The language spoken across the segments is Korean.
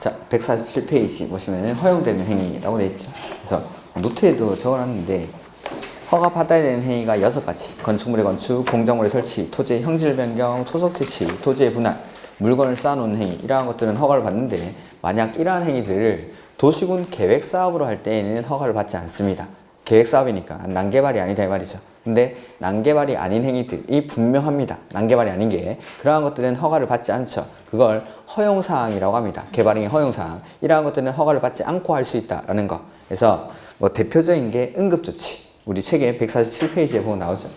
자, 147페이지 보시면 허용되는 행위라고 되어 있죠. 그래서 노트에도 적어놨는데 허가받아야 되는 행위가 6가지. 건축물의 건축, 공작물의 설치, 토지의 형질 변경, 토속 채취, 토지의 분할, 물건을 쌓아놓는 행위, 이러한 것들은 허가를 받는데 만약 이러한 행위들을 도시군 계획사업으로 할 때에는 허가를 받지 않습니다. 계획사업이니까 난개발이 아니다 이 말이죠. 근데 난개발이 아닌 행위들이 분명합니다. 난개발이 아닌 게 그러한 것들은 허가를 받지 않죠. 그걸 허용사항이라고 합니다. 개발행위 허용사항. 이러한 것들은 허가를 받지 않고 할 수 있다라는 거. 그래서 뭐 대표적인 게 응급조치. 우리 책에 147페이지에 보면 나오죠.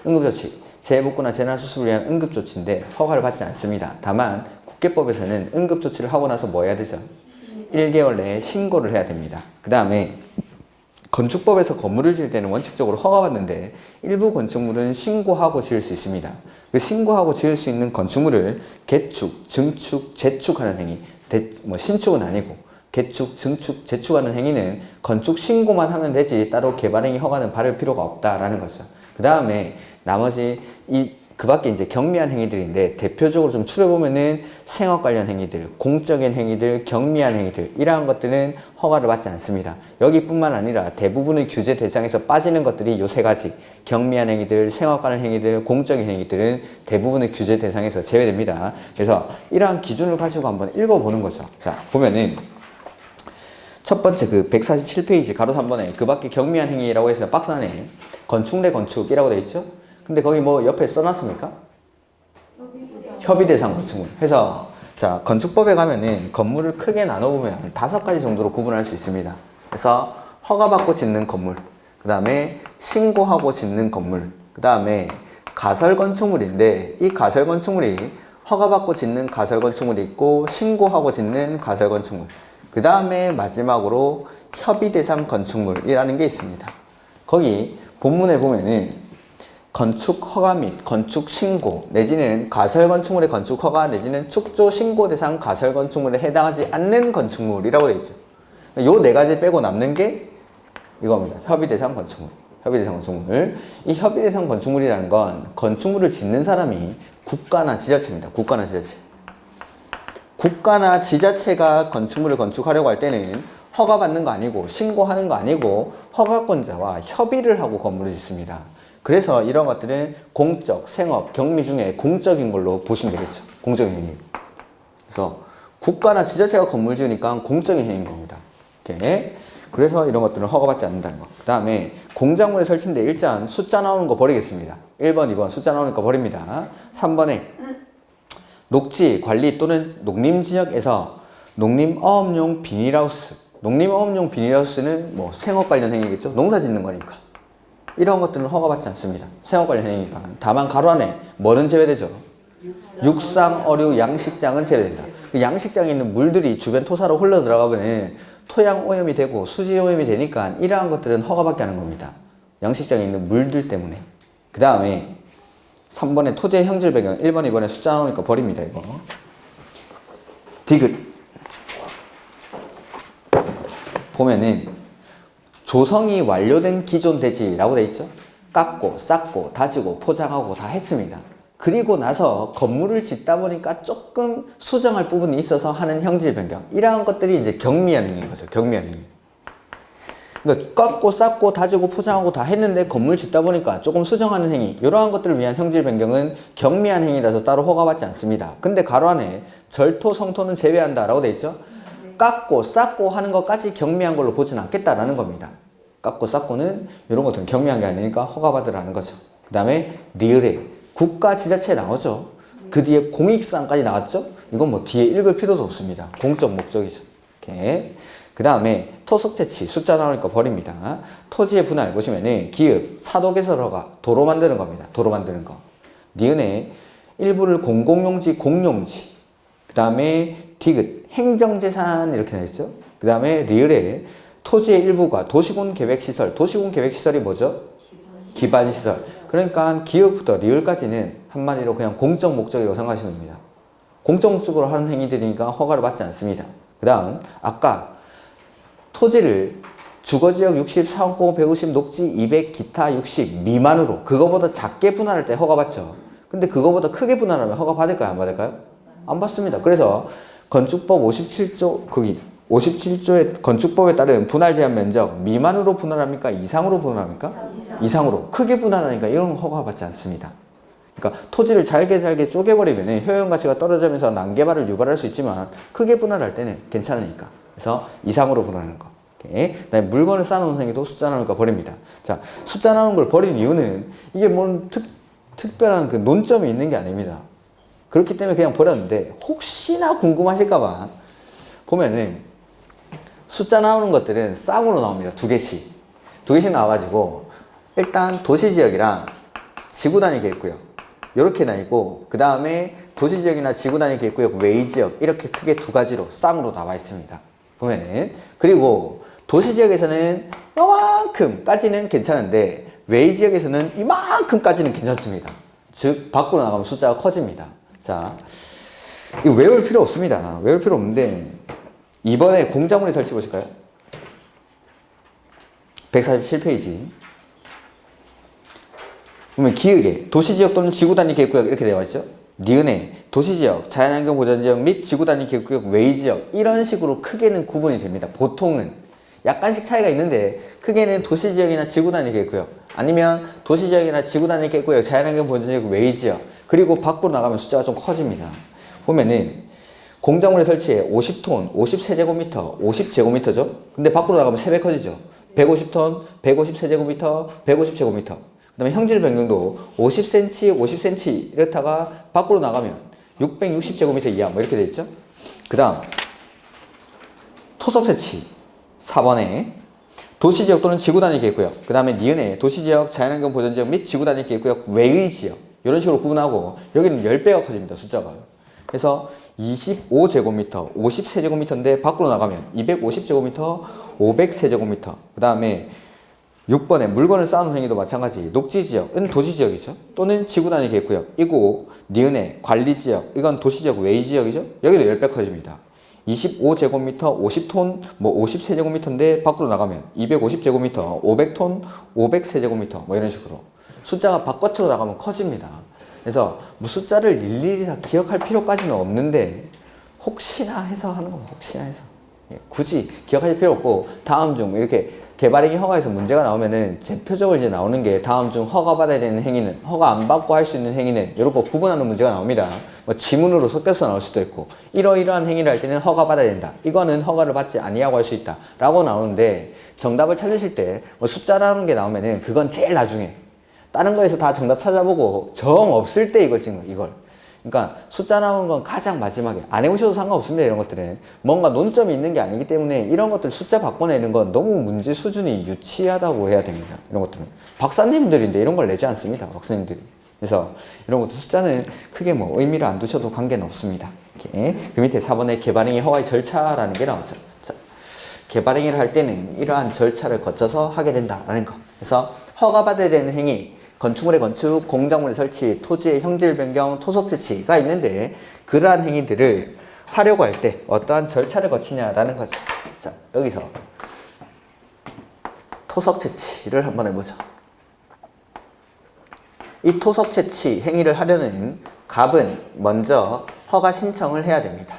응급조치. 재해복구나 재난수습을 위한 응급조치인데 허가를 받지 않습니다. 다만 국계법에서는 응급조치를 하고 나서 뭐 해야 되죠? 1개월 내에 신고를 해야 됩니다. 그 다음에 건축법에서 건물을 지을 때는 원칙적으로 허가받는데 일부 건축물은 신고하고 지을 수 있습니다. 그 신고하고 지을 수 있는 건축물을 개축, 증축, 재축하는 행위, 신축은 아니고 개축, 증축, 재축하는 행위는 건축 신고만 하면 되지 따로 개발행위 허가는 받을 필요가 없다라는 거죠. 그 다음에 나머지 그 밖에 이제 경미한 행위들인데 대표적으로 좀 추려보면은 생업 관련 행위들, 공적인 행위들, 경미한 행위들 이러한 것들은 허가를 받지 않습니다. 여기뿐만 아니라 대부분의 규제 대상에서 빠지는 것들이 요 3가지 경미한 행위들, 생업 관련 행위들, 공적인 행위들은 대부분의 규제 대상에서 제외됩니다. 그래서 이러한 기준을 가지고 한번 읽어보는 거죠. 자, 보면은 첫 번째 그 147페이지 가로 3번에 그 밖에 경미한 행위라고 해서 박스 안에 건축 내 건축이라고 되어 있죠. 근데 거기 뭐 옆에 써놨습니까? 협의대상 건축물. 해서 자 건축법에 가면은 건물을 크게 나눠보면 5가지 정도로 구분할 수 있습니다. 그래서 허가받고 짓는 건물, 그 다음에 신고하고 짓는 건물, 그 다음에 가설 건축물인데 이 가설 건축물이 허가받고 짓는 가설 건축물이 있고 신고하고 짓는 가설 건축물, 그 다음에 마지막으로 협의대상 건축물이라는 게 있습니다. 거기 본문에 보면은 건축 허가 및 건축 신고 내지는 가설 건축물의 건축 허가 내지는 축조 신고 대상 가설 건축물에 해당하지 않는 건축물이라고 되어 있죠. 요 4가지 빼고 남는 게 이겁니다. 협의 대상 건축물. 협의 대상 건축물. 이 협의 대상 건축물이라는 건 건축물을 짓는 사람이 국가나 지자체입니다. 국가나 지자체. 국가나 지자체가 건축물을 건축하려고 할 때는 허가받는 거 아니고 신고하는 거 아니고 허가권자와 협의를 하고 건물을 짓습니다. 그래서 이런 것들은 공적, 생업, 경미 중에 공적인 걸로 보시면 되겠죠. 공적인 행위. 그래서 국가나 지자체가 건물 지으니까 공적인 행위인 겁니다. 이렇게. 그래서 이런 것들은 허가받지 않는다는 거. 그 다음에 공작물의 설치인데 일단 숫자 나오는 거 버리겠습니다. 1번, 2번 숫자 나오는 거 버립니다. 3번에 녹지, 관리 또는 농림지역에서 농림어업용 비닐하우스. 농림어업용 비닐하우스는 뭐 생업 관련 행위겠죠. 농사 짓는 거니까. 이런 것들은 허가받지 않습니다. 생업 관련 행위가. 다만 가로 안에 뭐는 제외되죠? 육상, 어류, 양식장은 제외된다. 그 양식장에 있는 물들이 주변 토사로 흘러 들어가면 토양 오염이 되고 수질 오염이 되니까 이러한 것들은 허가받게 하는 겁니다. 양식장에 있는 물들 때문에. 그 다음에 3번에 토지의 형질 변경. 1번, 2번에 숫자 나오니까 버립니다. 이거. 디귿. 보면은 조성이 완료된 기존 대지라고 돼 있죠. 깎고 쌓고 다지고 포장하고 다 했습니다. 그리고 나서 건물을 짓다 보니까 조금 수정할 부분이 있어서 하는 형질 변경. 이러한 것들이 이제 경미한 행위인 거죠. 경미한 행위. 그러니까 깎고 쌓고 다지고 포장하고 다 했는데 건물 짓다 보니까 조금 수정하는 행위. 이러한 것들을 위한 형질 변경은 경미한 행위라서 따로 허가받지 않습니다. 근데 가로 안에 절토 성토는 제외한다라고 돼 있죠. 깎고 쌓고 하는 것까지 경미한 걸로 보진 않겠다라는 겁니다. 깎고 쌓고는 이런 것들은 경미한 게 아니니까 허가받으라는 거죠. 그 다음에 리을에 국가 지자체 나오죠. 그 뒤에 공익사항까지 나왔죠. 이건 뭐 뒤에 읽을 필요도 없습니다. 공적 목적이죠. 이렇게. 그 다음에 토속 채취 숫자 나오니까 버립니다. 토지의 분할 보시면은 기읍 사도개설 허가 도로 만드는 겁니다. 도로 만드는 거. 니은에 일부를 공공용지 공용지. 그 다음에 디귿 행정재산 이렇게 나있죠. 그 다음에 리을에 토지의 일부가 도시군 계획시설. 도시군 계획시설이 뭐죠? 기반시설. 그러니까 기읍부터 리을까지는 한마디로 그냥 공적 목적이라고 생각하시면 됩니다. 공적 목적으로 하는 행위들이니까 허가를 받지 않습니다. 그 다음 아까 토지를 주거지역 60, 사원공업 150, 녹지 200, 기타 60 미만으로 그거보다 작게 분할할 때 허가받죠. 근데 그거보다 크게 분할하면 허가받을까요? 안 받을까요? 안 받습니다. 그래서 건축법 57조 거기 57조의 건축법에 따른 분할 제한 면적 미만으로 분할합니까? 이상으로 분할합니까? 이상으로. 크게 분할하니까 이런 건 허가받지 않습니다. 그러니까 토지를 잘게 쪼개버리면 효용 가치가 떨어지면서 난개발을 유발할 수 있지만 크게 분할할 때는 괜찮으니까. 그래서 이상으로 분할하는 거. 오케이. 그다음에 물건을 쌓아놓은 행위도 숫자 나오는 거 버립니다. 자, 숫자 나오는 걸 버린 이유는 이게 뭐 특별한 그 논점이 있는 게 아닙니다. 그렇기 때문에 그냥 버렸는데 혹시나 궁금하실까봐 보면은 숫자 나오는 것들은 쌍으로 나옵니다. 두 개씩 나와가지고 일단 도시지역이랑 지구단위 계획구역 이렇게 나있고 그 다음에 도시지역이나 지구단위 계획구역 외지역 이렇게 크게 두 가지로 쌍으로 나와 있습니다. 보면은 그리고 도시지역에서는 이만큼까지는 괜찮은데 외지역에서는 이만큼까지는 괜찮습니다. 즉 밖으로 나가면 숫자가 커집니다. 자, 이거 외울 필요 없습니다. 외울 필요 없는데 이번에 공작물에 설치 보실까요? 147페이지. 그러면 기역에 도시지역 또는 지구단위 계획구역 이렇게 되어 있죠. 니은에 도시지역, 자연환경 보전지역 및 지구단위 계획구역 외지역 이런 식으로 크게는 구분이 됩니다. 보통은 약간씩 차이가 있는데 크게는 도시지역이나 지구단위 계획구역 아니면 도시지역이나 지구단위 계획구역, 자연환경 보전지역 외지역 그리고 밖으로 나가면 숫자가 좀 커집니다. 보면은 공작물에 설치해 50톤, 50세제곱미터, 50제곱미터죠. 근데 밖으로 나가면 3배 커지죠. 150톤, 150세제곱미터, 150제곱미터. 그 다음에 형질 변경도 50cm, 50cm 이렇다가 밖으로 나가면 660제곱미터 이하 뭐 이렇게 돼 있죠. 그 다음 토석 설치 4번에 도시지역 또는 지구단위 계획구역 그 다음에 니은에 도시지역, 자연환경 보전지역 및 지구단위 계획구역 외의 지역 이런 식으로 구분하고 여기는 10배가 커집니다. 숫자가. 그래서 25제곱미터, 50세제곱미터인데 밖으로 나가면 250제곱미터, 500세제곱미터 그 다음에 6번에 물건을 쌓아놓은 행위도 마찬가지 녹지지역은 도시지역이죠. 또는 지구단위 계획구역 이고 니은에 관리지역 이건 도시지역 외지역이죠. 여기도 10배 커집니다. 25제곱미터, 50톤, 뭐 50세제곱미터인데 밖으로 나가면 250제곱미터, 500톤, 500세제곱미터 뭐 이런 식으로 숫자가 바깥으로 나가면 커집니다. 그래서 뭐 숫자를 일일이 다 기억할 필요까지는 없는데 혹시나 해서 하는 겁니다. 혹시나 해서 굳이 기억할 필요 없고 다음 중 이렇게 개발행위 허가에서 문제가 나오면은 대표적으로 이제 나오는 게 다음 중 허가받아야 되는 행위는 허가 안 받고 할 수 있는 행위는 이런 거 구분하는 문제가 나옵니다. 뭐 지문으로 섞여서 나올 수도 있고 이러이러한 행위를 할 때는 허가받아야 된다. 이거는 허가를 받지 아니하고 할 수 있다. 라고 나오는데 정답을 찾으실 때 뭐 숫자라는 게 나오면은 그건 제일 나중에 다른 거에서 다 정답 찾아보고 정 없을 때 이걸 찍는 거예요. 이걸. 그러니까 숫자 나오는 건 가장 마지막에 안 해보셔도 상관없습니다. 이런 것들은 뭔가 논점이 있는 게 아니기 때문에 이런 것들 숫자 바꿔내는 건 너무 문제 수준이 유치하다고 해야 됩니다. 이런 것들은 박사님들인데 이런 걸 내지 않습니다. 박사님들이. 그래서 이런 것도 숫자는 크게 뭐 의미를 안 두셔도 관계는 없습니다. 이렇게. 그 밑에 4번에 개발행위 허가의 절차라는 게 나왔죠. 자, 개발행위를 할 때는 이러한 절차를 거쳐서 하게 된다라는 거. 그래서 허가받아야 되는 행위 건축물의 건축, 공작물의 설치, 토지의 형질 변경, 토속 채취가 있는데 그러한 행위들을 하려고 할 때 어떠한 절차를 거치냐라는 거죠. 자, 여기서 토속 채취를 한번 해보죠. 이 토속 채취 행위를 하려는 갑은 먼저 허가 신청을 해야 됩니다.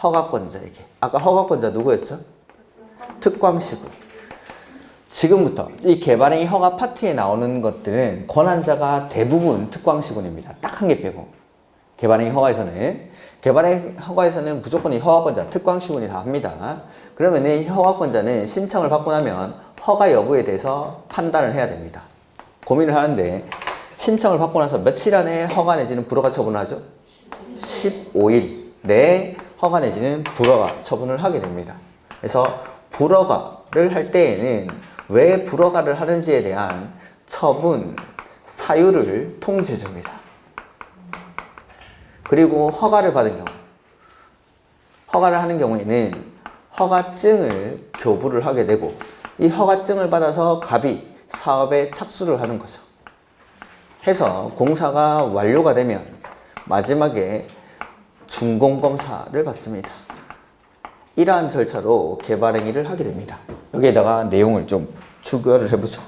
허가권자에게. 아까 허가권자 누구였죠? 특광시군. 지금부터 이 개발행위 허가 파트에 나오는 것들은 권한자가 대부분 특광시군입니다. 딱 한 개 빼고. 개발행위 허가에서는 무조건 이 허가권자, 특광시군이 다 합니다. 그러면 이 허가권자는 신청을 받고 나면 허가 여부에 대해서 판단을 해야 됩니다. 고민을 하는데 신청을 받고 나서 며칠 안에 허가 내지는 불허가 처분을 하죠? 15일 내에 허가 내지는 불허가 처분을 하게 됩니다. 그래서 불허가를 할 때에는 왜 불허가를 하는지에 대한 처분, 사유를 통지해 줍니다. 그리고 허가를 받은 경우, 허가를 하는 경우에는 허가증을 교부를 하게 되고 이 허가증을 받아서 갑이 사업에 착수를 하는 거죠. 해서 공사가 완료가 되면 마지막에 준공검사를 받습니다. 이러한 절차로 개발행위를 하게 됩니다. 여기에다가 내용을 좀 추가를 해보죠.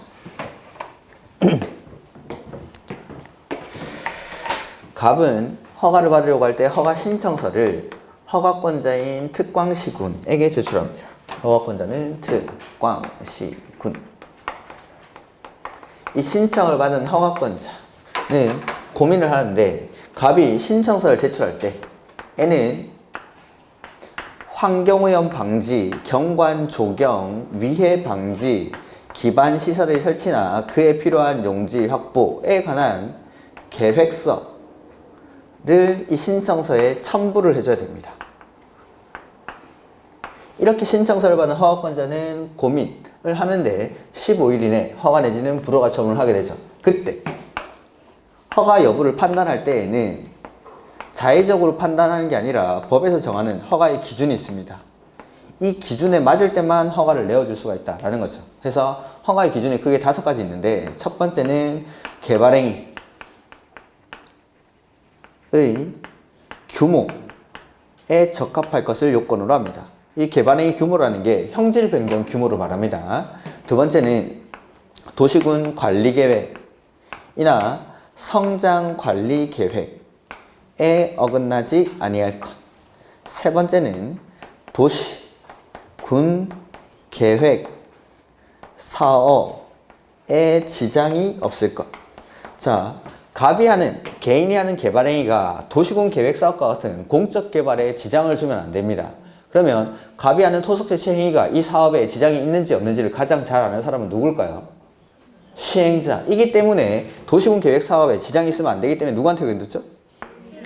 갑은 허가를 받으려고 할 때 허가 신청서를 허가권자인 특광시군에게 제출합니다. 허가권자는 특광시군. 이 신청을 받은 허가권자는 고민을 하는데 갑이 신청서를 제출할 때 에는 환경오염 방지, 경관 조경, 위해 방지, 기반 시설의 설치나 그에 필요한 용지 확보에 관한 계획서를 이 신청서에 첨부를 해줘야 됩니다. 이렇게 신청서를 받은 허가권자는 고민을 하는데 15일 이내 허가 내지는 불허가 처분을 하게 되죠. 그때 허가 여부를 판단할 때에는 자의적으로 판단하는 게 아니라 법에서 정하는 허가의 기준이 있습니다. 이 기준에 맞을 때만 허가를 내어줄 수가 있다라는 거죠. 그래서 허가의 기준이 크게 5가지 있는데 첫 번째는 개발행위의 규모에 적합할 것을 요건으로 합니다. 이 개발행위 규모라는 게 형질 변경 규모로 말합니다. 두 번째는 도시군 관리계획이나 성장관리계획에 어긋나지 아니할 것. 세 번째는 도시, 군, 계획, 사업에 지장이 없을 것. 자, 갑이 하는, 개인이 하는 개발행위가 도시군 계획사업과 같은 공적 개발에 지장을 주면 안 됩니다. 그러면 갑이 하는 토속재치 행위가 이 사업에 지장이 있는지 없는지를 가장 잘 아는 사람은 누굴까요? 시행자이기 때문에 도시군 계획 사업에 지장이 있으면 안 되기 때문에 누구한테 의견 듣죠?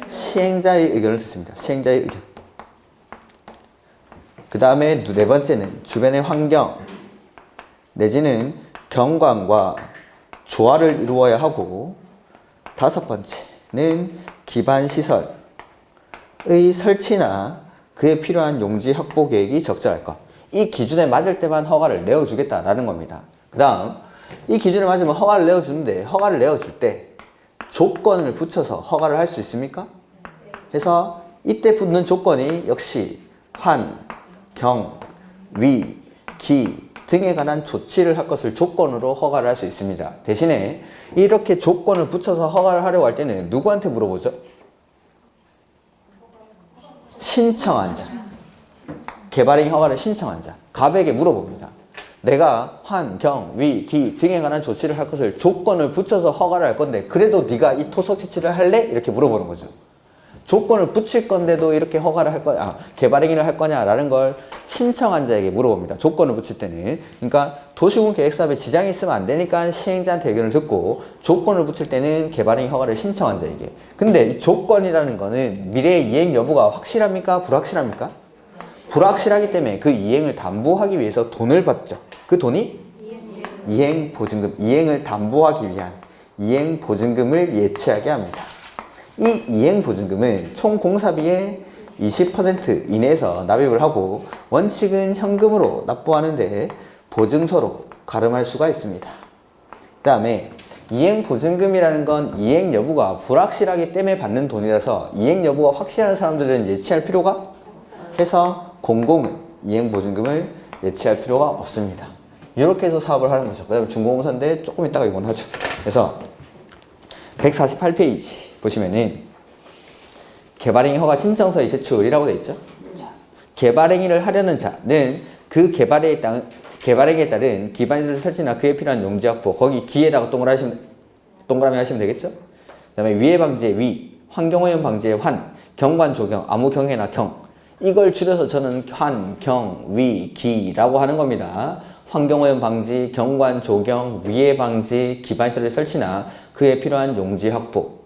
시행자의 의견을 듣습니다. 시행자의 의견. 그 다음에 네 번째는 주변의 환경 내지는 경관과 조화를 이루어야 하고, 다섯 번째는 기반 시설의 설치나 그에 필요한 용지 확보 계획이 적절할 것. 이 기준에 맞을 때만 허가를 내어주겠다라는 겁니다. 그 다음 이 기준에 맞으면 허가를 내어주는데 허가를 내어줄 때 조건을 붙여서 허가를 할 수 있습니까? 그래서 이때 붙는 조건이 역시 환, 경, 위, 기 등에 관한 조치를 할 것을 조건으로 허가를 할 수 있습니다. 대신에 이렇게 조건을 붙여서 허가를 하려고 할 때는 누구한테 물어보죠? 신청한 자. 개발행위 허가를 신청한 자. 갑에게 물어봅니다. 내가 환, 경, 위, 기 등에 관한 조치를 할 것을 조건을 붙여서 허가를 할 건데 그래도 네가 이 토속 채취를 할래? 이렇게 물어보는 거죠. 조건을 붙일 건데도 이렇게 허가를 할 거냐, 개발행위를 할 거냐라는 걸 신청한 자에게 물어봅니다. 조건을 붙일 때는. 그러니까 도시군 계획사업에 지장이 있으면 안 되니까 시행자한테 의견을 듣고, 조건을 붙일 때는 개발행위 허가를 신청한 자에게. 근데 이 조건이라는 거는 미래의 이행 여부가 확실합니까? 불확실합니까? 불확실하기 때문에 그 이행을 담보하기 위해서 돈을 받죠. 그 돈이 이행보증금, 이행을 담보하기 위한 이행보증금을 예치하게 합니다. 이 이행보증금은 총 공사비의 20% 이내에서 납입을 하고, 원칙은 현금으로 납부하는데 보증서로 가름할 수가 있습니다. 그 다음에 이행보증금이라는 건 이행 여부가 불확실하기 때문에 받는 돈이라서 이행 여부가 확실한 사람들은 예치할 필요가 해서 공공은 이행보증금을 예치할 필요가 없습니다. 이렇게 해서 사업을 하는 거죠. 그 다음에 중공업사인데 조금 이따가 이건 하죠. 그래서 148페이지 보시면은 개발행위 허가 신청서의 제출이라고 되어 있죠. 자, 개발행위를 하려는 자는 그 개발행위에 따른 기반시설 설치나 그에 필요한 용지 확보, 거기 기에다가 동그라미 하시면 되겠죠. 그 다음에 위해 방지의 위, 환경오염 방지의 환, 경관 조경, 아무 경해나 경, 이걸 줄여서 저는 환, 경, 위, 기라고 하는 겁니다. 환경오염 방지, 경관 조경, 위해 방지, 기반시설의 설치나 그에 필요한 용지 확보,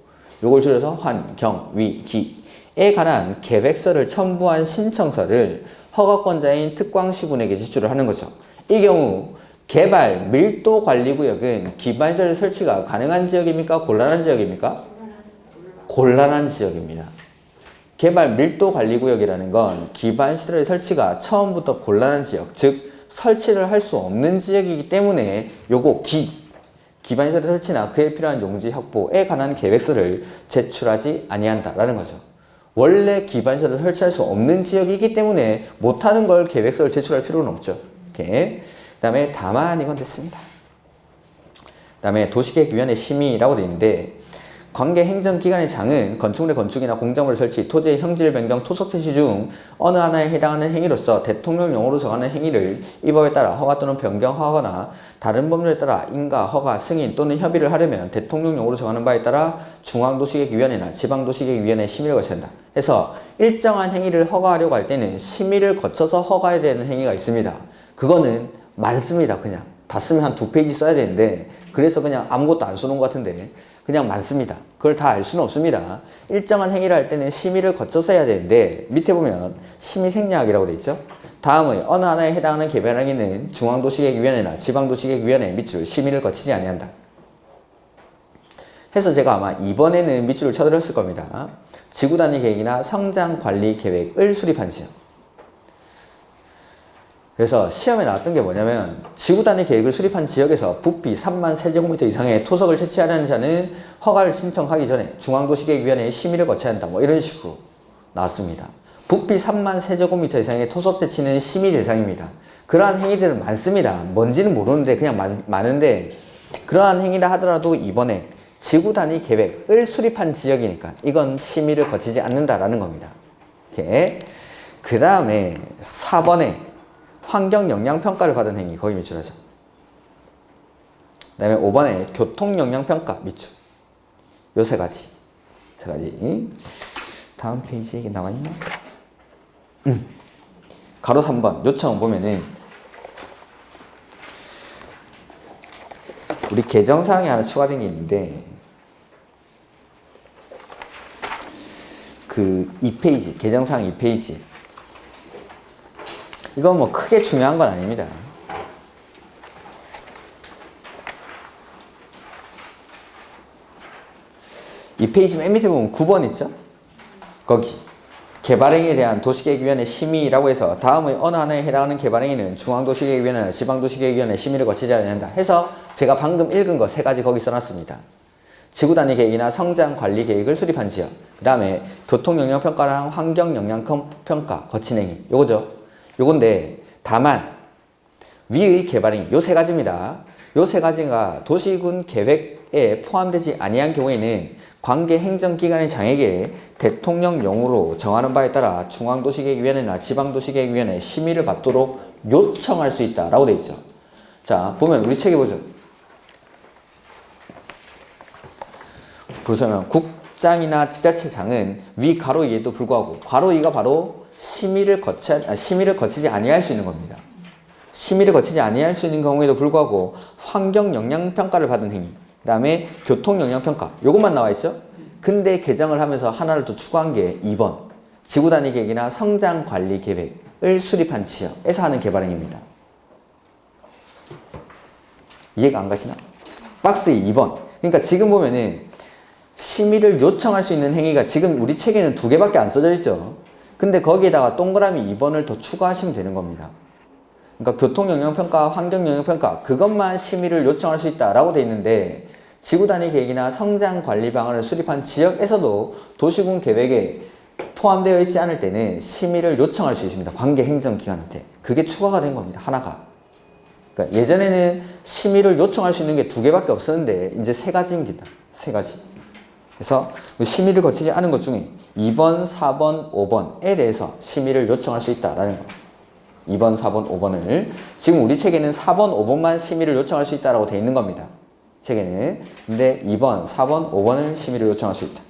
요걸 줄여서 환, 경, 위, 기에 관한 계획서를 첨부한 신청서를 허가권자인 특광시군에게 제출을 하는 거죠. 이 경우 개발 밀도 관리구역은 기반시설 설치가 가능한 지역입니까? 곤란한 지역입니까? 곤란한 지역입니다. 개발 밀도 관리구역이라는 건 기반시설의 설치가 처음부터 곤란한 지역, 즉 설치를 할 수 없는 지역이기 때문에 요거 기반시설 설치나 그에 필요한 용지 확보에 관한 계획서를 제출하지 아니한다라는 거죠. 원래 기반시설을 설치할 수 없는 지역이기 때문에 못하는 걸 계획서를 제출할 필요는 없죠. 이렇게. 그 다음에 다만 이건 됐습니다. 그 다음에 도시계획위원회 심의라고 되어 있는데, 관계 행정기관의 장은 건축물의 건축이나 공작물의 설치, 토지의 형질 변경, 토속 채취 중 어느 하나에 해당하는 행위로서 대통령령으로 정하는 행위를 이 법에 따라 허가 또는 변경하거나 다른 법률에 따라 인가, 허가, 승인 또는 협의를 하려면 대통령령으로 정하는 바에 따라 중앙도시계획위원회나 지방도시계획위원회의 심의를 거쳐야 한다. 해서 일정한 행위를 허가하려고 할 때는 심의를 거쳐서 허가해야 되는 행위가 있습니다. 그거는 많습니다. 그냥 다 쓰면 한 2페이지 써야 되는데 그래서 그냥 아무것도 안 써놓은 것 같은데 그냥 많습니다. 그걸 다 알 수는 없습니다. 일정한 행위를 할 때는 심의를 거쳐서 해야 되는데 밑에 보면 심의생략이라고 돼 있죠. 다음의 어느 하나에 해당하는 개별 행위는 중앙도시계획위원회나 지방도시계획위원회 밑줄 심의를 거치지 아니한다. 해서 제가 아마 이번에는 밑줄을 쳐드렸을 겁니다. 지구단위 계획이나 성장관리 계획을 수립한 지역. 그래서 시험에 나왔던 게 뭐냐면 지구단위 계획을 수립한 지역에서 부피 3만 세제곱미터 이상의 토석을 채취하려는 자는 허가를 신청하기 전에 중앙도시계획위원회의 심의를 거쳐야 한다. 뭐 이런 식으로 나왔습니다. 부피 3만 세제곱미터 이상의 토석 채취는 심의 대상입니다. 그러한 행위들은 많습니다. 뭔지는 모르는데 그냥 많은데 그러한 행위를 하더라도 이번에 지구단위 계획을 수립한 지역이니까 이건 심의를 거치지 않는다라는 겁니다. 이렇게. 그 다음에 4번에 환경영향평가를 받은 행위, 거기 밑줄하죠. 그 다음에 5번에 교통영향평가, 밑줄. 요 세 가지. 다음 페이지에 이게 나와있나? 가로 3번, 요청 보면은 우리 개정사항이 하나 추가된 게 있는데 그 2페이지, 개정사항 2페이지. 이건 뭐 크게 중요한 건 아닙니다. 이 페이지 맨 밑에 보면 9번 있죠? 거기 개발행위에 대한 도시계획위원회 심의라고 해서 다음의 어느 하나에 해당하는 개발행위는 중앙도시계획위원회나 지방도시계획위원회 심의를 거치지 않는다 해서 제가 방금 읽은 거 세 가지 거기 써놨습니다. 지구단위 계획이나 성장관리 계획을 수립한 지역, 그 다음에 교통영향평가랑 환경영향평가 거친 행위, 요거죠. 요건데 다만 위의 개발행위 요 세 가지입니다. 요 세 가지가 도시군 계획에 포함되지 아니한 경우에는 관계 행정기관의 장에게 대통령령으로 정하는 바에 따라 중앙도시계획위원회나 지방도시계획위원회 심의를 받도록 요청할 수 있다라고 되어 있죠. 자, 보면 우리 책에 보죠. 보시면 국장이나 지자체장은 위 가로 2에도 불구하고 가로 2가 바로 심의를 거치지 아니할 수 있는 겁니다. 심의를 거치지 아니할 수 있는 경우에도 불구하고 환경영향평가를 받은 행위, 그 다음에 교통영향평가 요것만 나와 있죠. 근데 개정을 하면서 하나를 더 추가한 게 2번 지구단위 계획이나 성장관리 계획을 수립한 지역에서 하는 개발행위입니다. 이해가 안 가시나? 박스 2번. 그러니까 지금 보면은 심의를 요청할 수 있는 행위가 지금 우리 책에는 2개밖에 안 써져 있죠. 근데 거기에다가 동그라미 2번을 더 추가하시면 되는 겁니다. 그러니까 교통영향평가, 환경영향평가 그것만 심의를 요청할 수 있다라고 돼 있는데 지구단위 계획이나 성장관리 방안을 수립한 지역에서도 도시군 계획에 포함되어 있지 않을 때는 심의를 요청할 수 있습니다. 관계행정기관한테. 그게 추가가 된 겁니다. 하나가. 그러니까 예전에는 심의를 요청할 수 있는 게 2개밖에 없었는데 이제 3가지입니다. 3가지. 그래서 심의를 거치지 않은 것 중에 2번, 4번, 5번에 대해서 심의를 요청할 수 있다라는 거. 2번, 4번, 5번을 지금 우리 책에는 4번, 5번만 심의를 요청할 수 있다라고 되어 있는 겁니다. 책에는. 근데 2번, 4번, 5번을 심의를 요청할 수 있다.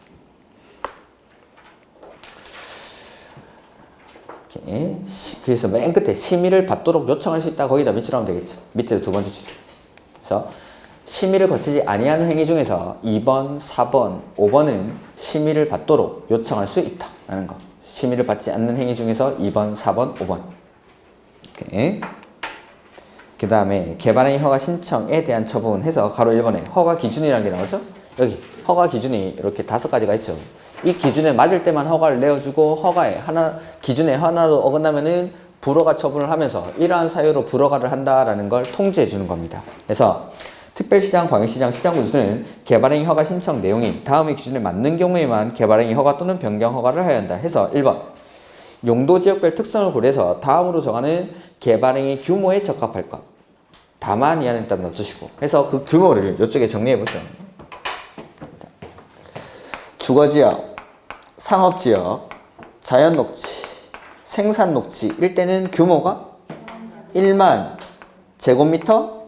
이렇게. 그래서 맨 끝에 심의를 받도록 요청할 수 있다. 거기다 밑줄 하면 되겠죠. 밑에서 두 번째 줄. 그래서 심의를 거치지 아니하는 행위 중에서 2번, 4번, 5번은 심의를 받도록 요청할 수 있다라는 거. 심의를 받지 않는 행위 중에서 2번, 4번, 5번. 이렇게. 그 다음에 개발행위 허가 신청에 대한 처분 해서 가로 1번에 허가 기준이라는 게 나오죠? 여기 허가 기준이 이렇게 5가지가 있죠. 이 기준에 맞을 때만 허가를 내어주고 허가에 기준에 하나로 어긋나면은 불허가 처분을 하면서 이러한 사유로 불허가를 한다라는 걸 통지해 주는 겁니다. 그래서 특별시장, 광역시장, 시장군수는 개발행위 허가 신청 내용이 다음의 기준에 맞는 경우에만 개발행위 허가 또는 변경 허가를 하여야 한다 해서 1번 용도 지역별 특성을 고려해서 다음으로 정하는 개발행위 규모에 적합할 것. 다만 이하는 일단 넣어주시고 해서 그 규모를 이쪽에 정리해 보죠. 주거지역, 상업지역, 자연녹지, 생산녹지일 때는 규모가 1만 제곱미터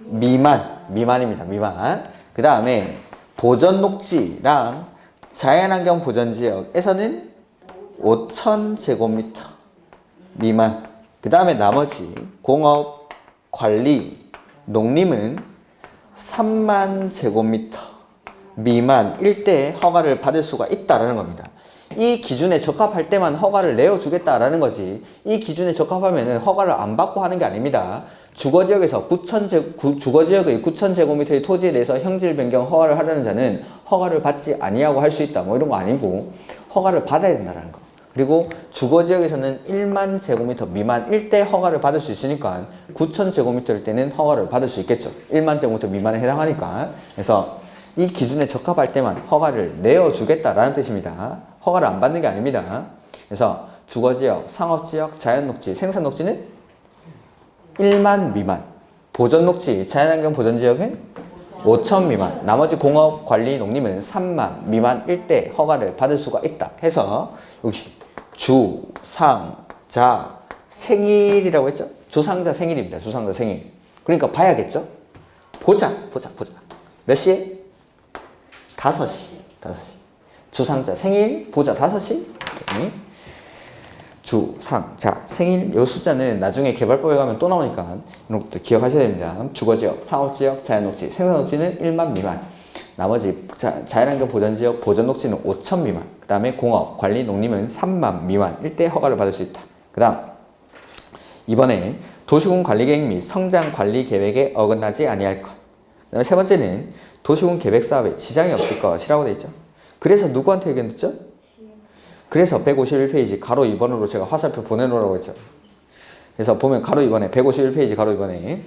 미만입니다. 미만. 그 다음에 보전녹지랑 자연환경 보전지역에서는 5,000제곱미터 미만. 그 다음에 나머지 공업, 관리, 농림은 3만 제곱미터 미만일 때 허가를 받을 수가 있다라는 겁니다. 이 기준에 적합할 때만 허가를 내어주겠다라는 거지, 이 기준에 적합하면 허가를 안 받고 하는 게 아닙니다. 주거지역에서 주거지역의 9,000제곱미터의 토지에 대해서 형질 변경 허가를 하려는 자는 허가를 받지 아니하고 할 수 있다, 뭐 이런 거 아니고 허가를 받아야 된다는 거. 그리고 주거지역에서는 1만 제곱미터 미만일 때 허가를 받을 수 있으니까 9,000제곱미터일 때는 허가를 받을 수 있겠죠. 1만 제곱미터 미만에 해당하니까. 그래서 이 기준에 적합할 때만 허가를 내어주겠다라는 뜻입니다. 허가를 안 받는 게 아닙니다. 그래서 주거지역, 상업지역, 자연녹지, 생산녹지는 1만 미만, 보전녹지, 자연환경 보전지역은 5천 미만, 나머지 공업, 관리, 농림은 3만 미만일 때 허가를 받을 수가 있다 해서 여기 주, 상, 자, 생일이라고 했죠? 주상자 생일입니다. 주상자 생일. 그러니까 봐야겠죠? 보자. 몇 시에? 5시. 주상자 생일 보자 5시. 주, 상, 자, 생일 요 숫자는 나중에 개발법에 가면 또 나오니까 이런 것도 기억하셔야 됩니다. 주거지역, 상업지역, 자연녹지, 생산녹지는 1만 미만. 나머지 자연환경 보전지역, 보전녹지는 5천 미만. 그 다음에 공업, 관리, 농림은 3만 미만일 때 허가를 받을 수 있다. 그 다음 이번에 도시군 관리계획 및 성장 관리 계획에 어긋나지 아니할 것. 그 다음에 세 번째는 도시군 계획 사업에 지장이 없을 것이라고 되어 있죠. 그래서 누구한테 의견 듣죠? 그래서 151페이지 가로 2번으로 제가 화살표 보내놓으라고 했죠. 그래서 보면 가로 2번에 151페이지 가로 2번에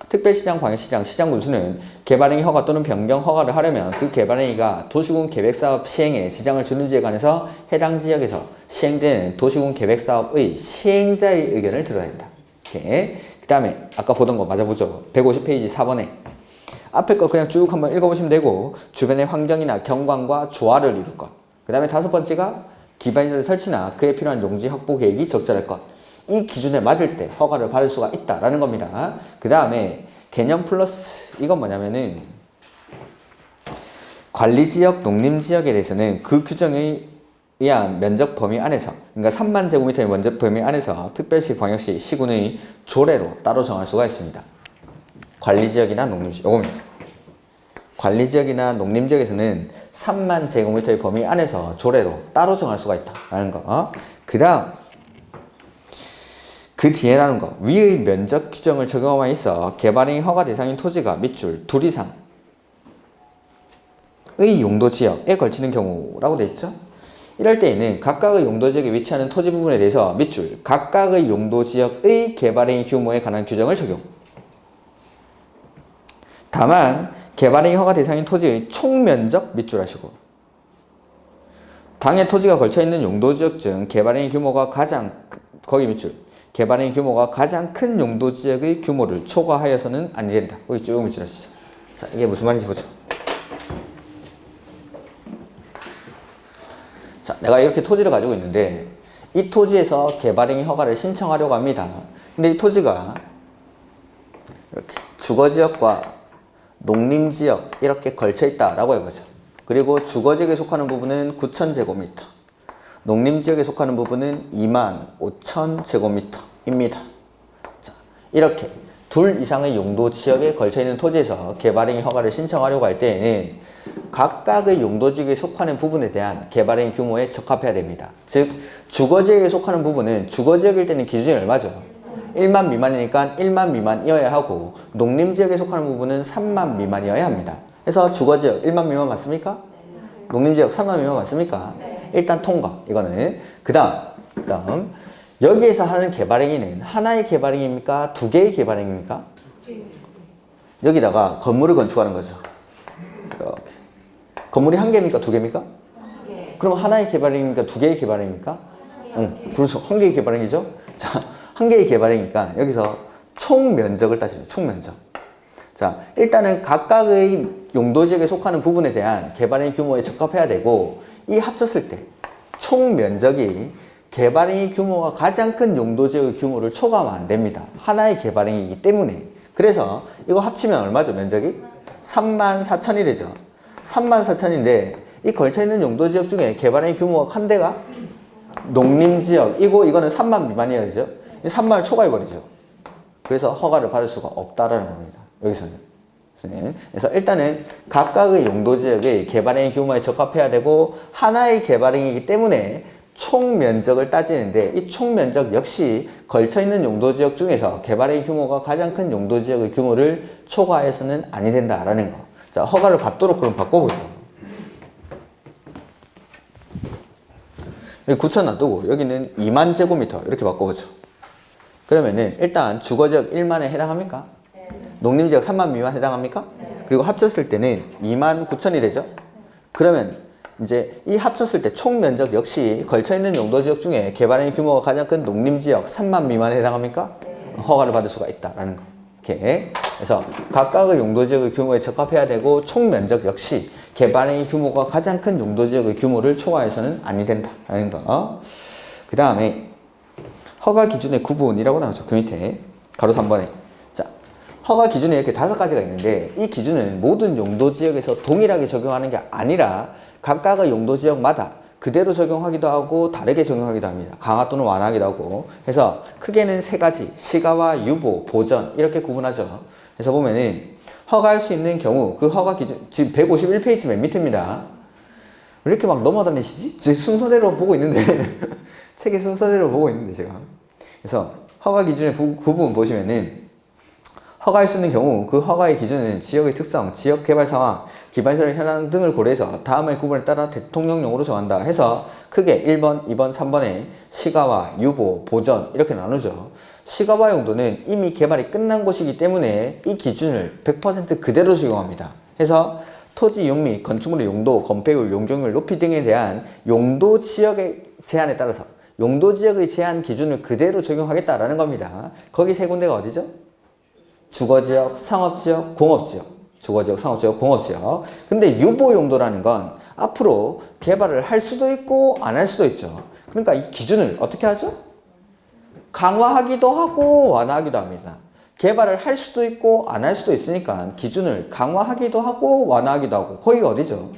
특별시장, 광역시장, 시장군수는 개발행위 허가 또는 변경 허가를 하려면 그 개발행위가 도시군 계획사업 시행에 지장을 주는지에 관해서 해당 지역에서 시행되는 도시군 계획사업의 시행자의 의견을 들어야 된다. 그 다음에 아까 보던 거 맞아보죠. 150페이지 4번에 앞에 거 그냥 쭉 한번 읽어보시면 되고, 주변의 환경이나 경관과 조화를 이룰 것. 그 다음에 다섯 번째가 기반시설 설치나 그에 필요한 용지 확보 계획이 적절할 것. 이 기준에 맞을 때 허가를 받을 수가 있다라는 겁니다. 그 다음에 개념 플러스 이건 뭐냐면은 관리지역, 농림지역에 대해서는 그 규정에 의한 면적 범위 안에서, 그러니까 3만 제곱미터의 면적 범위 안에서 특별시, 광역시, 시군의 조례로 따로 정할 수가 있습니다. 관리지역이나 농림지역, 요겁니다. 관리지역이나 농림지역에서는 3만 제곱미터의 범위 안에서 조례로 따로 정할 수가 있다라는 거. 그 다음 그 뒤에 나오는 거, 위의 면적 규정을 적용함에 있어 개발행위 허가 대상인 토지가 밑줄 둘 이상의 용도지역에 걸치는 경우라고 되어 있죠. 이럴 때에는 각각의 용도지역에 위치하는 토지 부분에 대해서 밑줄 각각의 용도지역의 개발행위 규모에 관한 규정을 적용. 다만 개발행위 허가 대상인 토지의 총면적 밑줄 하시고, 당해 토지가 걸쳐있는 용도지역 중 개발행위 규모가 가장 거기 밑줄 개발행위 규모가 가장 큰 용도지역의 규모를 초과하여서는 아니 된다. 거기 쭉 밑줄 하시죠. 자, 이게 무슨 말인지 보죠. 자, 내가 이렇게 토지를 가지고 있는데 이 토지에서 개발행위 허가를 신청하려고 합니다. 근데 이 토지가 이렇게 주거지역과 농림지역 이렇게 걸쳐 있다라고 해보죠. 그리고 주거지역에 속하는 부분은 9,000제곱미터, 농림지역에 속하는 부분은 25,000제곱미터입니다. 자, 이렇게 둘 이상의 용도지역에 걸쳐 있는 토지에서 개발행위 허가를 신청하려고 할 때에는 각각의 용도지역에 속하는 부분에 대한 개발행위 규모에 적합해야 됩니다. 즉 주거지역에 속하는 부분은 주거지역일 때는 기준이 얼마죠? 1만 미만이니까 1만 미만이어야 하고, 농림지역에 속하는 부분은 3만 미만이어야 합니다. 그래서 주거지역 1만 미만 맞습니까? 농림지역 3만 미만 맞습니까? 일단 통과. 이거는 그 다음 여기에서 하는 개발행위는 하나의 개발행위입니까? 두 개의 개발행위입니까? 여기다가 건물을 건축하는 거죠. 이렇게. 건물이 한 개입니까? 두 개입니까? 한 개. 그럼 하나의 개발행위입니까? 두 개의 개발행위입니까? 그렇죠. 한 개의 개발행위죠. 자, 한 개의 개발행위니까 여기서 총 면적을 따지죠. 총 면적. 자, 일단은 각각의 용도지역에 속하는 부분에 대한 개발행위 규모에 적합해야 되고, 이 합쳤을 때 총 면적이 개발행위 규모가 가장 큰 용도지역의 규모를 초과하면 안 됩니다. 하나의 개발행위이기 때문에. 그래서 이거 합치면 얼마죠? 면적이? 34,000이 되죠. 34,000인데 이 걸쳐있는 용도지역 중에 개발행위 규모가 큰 데가 농림지역 이거는 3만 미만이어야 되죠. 3만을 초과해버리죠. 그래서 허가를 받을 수가 없다라는 겁니다. 여기서는. 그래서 일단은 각각의 용도지역의 개발행위 규모에 적합해야 되고 하나의 개발행위이기 때문에 총 면적을 따지는데 이 총 면적 역시 걸쳐있는 용도지역 중에서 개발행위 규모가 가장 큰 용도지역의 규모를 초과해서는 아니 된다라는 거. 자, 허가를 받도록 그럼 바꿔보죠. 여기 9,000 놔두고 여기는 2만 제곱미터 이렇게 바꿔보죠. 그러면은 일단 주거지역 1만에 해당합니까? 네. 농림지역 3만 미만 해당합니까? 네. 그리고 합쳤을 때는 2만 9천이 되죠? 그러면 이제 이 합쳤을 때 총 면적 역시 걸쳐있는 용도지역 중에 개발행위 규모가 가장 큰 농림지역 3만 미만에 해당합니까? 네. 허가를 받을 수가 있다라는 거. 이렇게. 그래서 각각의 용도지역의 규모에 적합해야 되고 총 면적 역시 개발행위 규모가 가장 큰 용도지역의 규모를 초과해서는 아니 된다라는 거. 그 다음에 허가 기준의 구분이라고 나오죠. 그 밑에 가로 3번에. 자, 허가 기준이 이렇게 5가지가 있는데 이 기준은 모든 용도지역에서 동일하게 적용하는 게 아니라 각각의 용도지역마다 그대로 적용하기도 하고 다르게 적용하기도 합니다. 강화 또는 완화하기도 하고. 그래서 크게는 3가지, 시가와 유보, 보전 이렇게 구분하죠. 그래서 보면은 허가할 수 있는 경우 그 허가 기준 지금 151페이지 맨 밑입니다. 왜 이렇게 막 넘어다니시지? 제 순서대로 보고 있는데 책의 순서대로 보고 있는데 제가. 그래서 허가 기준의 구분 보시면은 허가할 수 있는 경우 그 허가의 기준은 지역의 특성, 지역 개발 상황, 기반시설 현황 등을 고려해서 다음의 구분에 따라 대통령령으로 정한다 해서 크게 1번, 2번, 3번에 시가와 유보, 보전 이렇게 나누죠. 시가와 용도는 이미 개발이 끝난 곳이기 때문에 이 기준을 100% 그대로 적용합니다. 해서 토지 이용 및 건축물의 용도, 건폐율, 용적률, 높이 등에 대한 용도 지역의 제한에 따라서 용도 지역의 제한 기준을 그대로 적용하겠다라는 겁니다. 거기 3군데가 어디죠? 주거지역, 상업지역, 공업지역. 주거지역, 상업지역, 공업지역. 근데 유보 용도라는 건 앞으로 개발을 할 수도 있고 안 할 수도 있죠. 그러니까 이 기준을 어떻게 하죠? 강화하기도 하고 완화하기도 합니다. 개발을 할 수도 있고 안 할 수도 있으니까 기준을 강화하기도 하고 완화하기도 하고. 거기가 어디죠?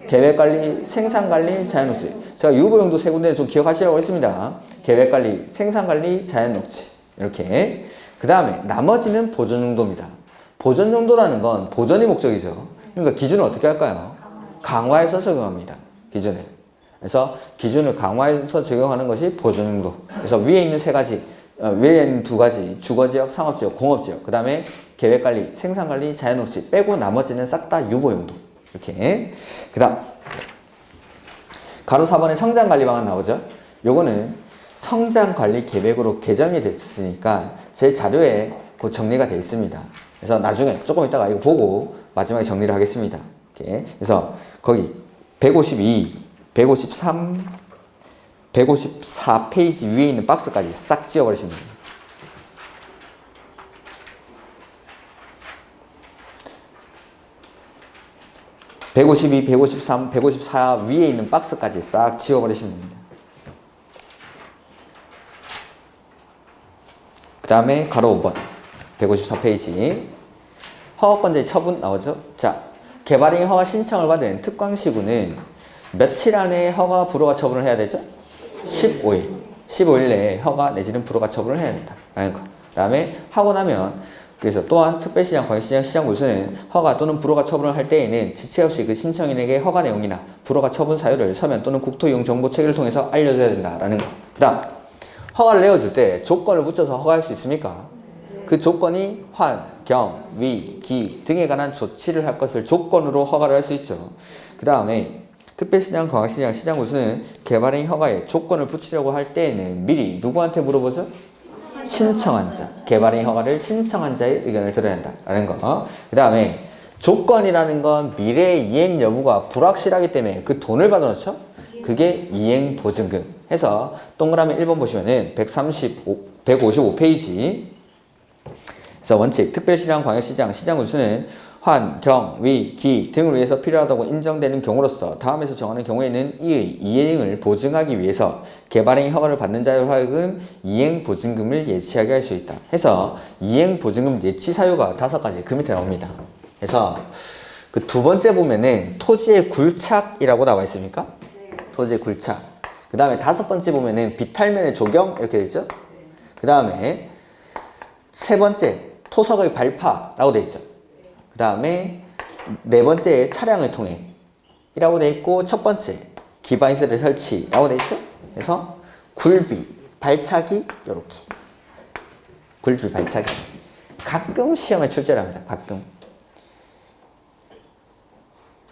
계획관리, 생산관리, 자연녹지. 제가 유보용도 3군데를 좀 기억하시라고 했습니다. 계획관리, 생산관리, 자연녹지. 이렇게. 그 다음에 나머지는 보전용도입니다. 보전용도라는 건 보전이 목적이죠. 그러니까 기준을 어떻게 할까요? 강화해서 적용합니다. 기준을. 그래서 기준을 강화해서 적용하는 것이 보전용도. 그래서 위에 있는 3가지, 위에 있는 2가지, 주거지역, 상업지역, 공업지역, 그 다음에 계획관리, 생산관리, 자연녹지 빼고 나머지는 싹 다 유보용도. 이렇게. 그 다음 가로 4번에 성장관리 방안 나오죠. 요거는 성장관리 계획으로 개정이 됐으니까 제 자료에 그 정리가 되어 있습니다. 그래서 나중에 조금 이따가 이거 보고 마지막에 정리를 하겠습니다. 이렇게. 그래서 거기 152, 153, 154페이지 위에 있는 박스까지 싹 지워버리시면 됩니다. (152, 153, 154) 위에 있는 박스까지 싹 지워버리시면 됩니다. 그 다음에 가로 5번 154페이지 허가권자의 처분 나오죠. 자, 개발행위 허가 신청을 받은 특광시군은 며칠 안에 허가 불허가 처분을 해야 되죠? 15일 15일 내에 허가 내지는 불허가 처분을 해야 된다 라는 거. 그 다음에 하고 나면 그래서 또한 특별시장, 광역시장, 시장군수는 허가 또는 불허가 처분을 할 때에는 지체 없이 그 신청인에게 허가 내용이나 불허가 처분 사유를 서면 또는 국토이용정보체계를 통해서 알려줘야 된다라는 거. 그 다음 허가를 내어줄 때 조건을 붙여서 허가할 수 있습니까? 그 조건이 환, 경, 위, 기 등에 관한 조치를 할 것을 조건으로 허가를 할 수 있죠. 그 다음에 특별시장, 광역시장, 시장군수는 개발행위 허가에 조건을 붙이려고 할 때에는 미리 누구한테 물어보죠? 신청한 자, 개발행위 허가를 신청한 자의 의견을 들어야 한다라는 거. 그 다음에 조건이라는 건 미래의 이행 여부가 불확실하기 때문에 그 돈을 받아놓죠. 그게 이행보증금 해서 동그라미 1번 보시면은 155페이지 그래서 원칙, 특별시장, 광역시장, 시장군수는 환, 경, 위, 기 등을 위해서 필요하다고 인정되는 경우로서 다음에서 정하는 경우에는 이의 이행을 보증하기 위해서 개발행위 허가를 받는 자로 하여금 이행보증금을 예치하게 할 수 있다. 해서 이행보증금 예치 사유가 5가지 그 밑에 나옵니다. 그래서 그 두 번째 보면은 토지의 굴착이라고 나와 있습니까? 토지의 굴착. 그 다음에 5번째 보면은 비탈면의 조경 이렇게 되죠. 그 다음에 세 번째 토석의 발파라고 되어 있죠. 그 다음에 네 번째 차량의 통행이라고 되어 있고 첫 번째 기반시설의 설치라고 되어 있죠. 그래서 굴비, 발차기 이렇게 굴비, 발차기 가끔 시험에 출제를 합니다. 가끔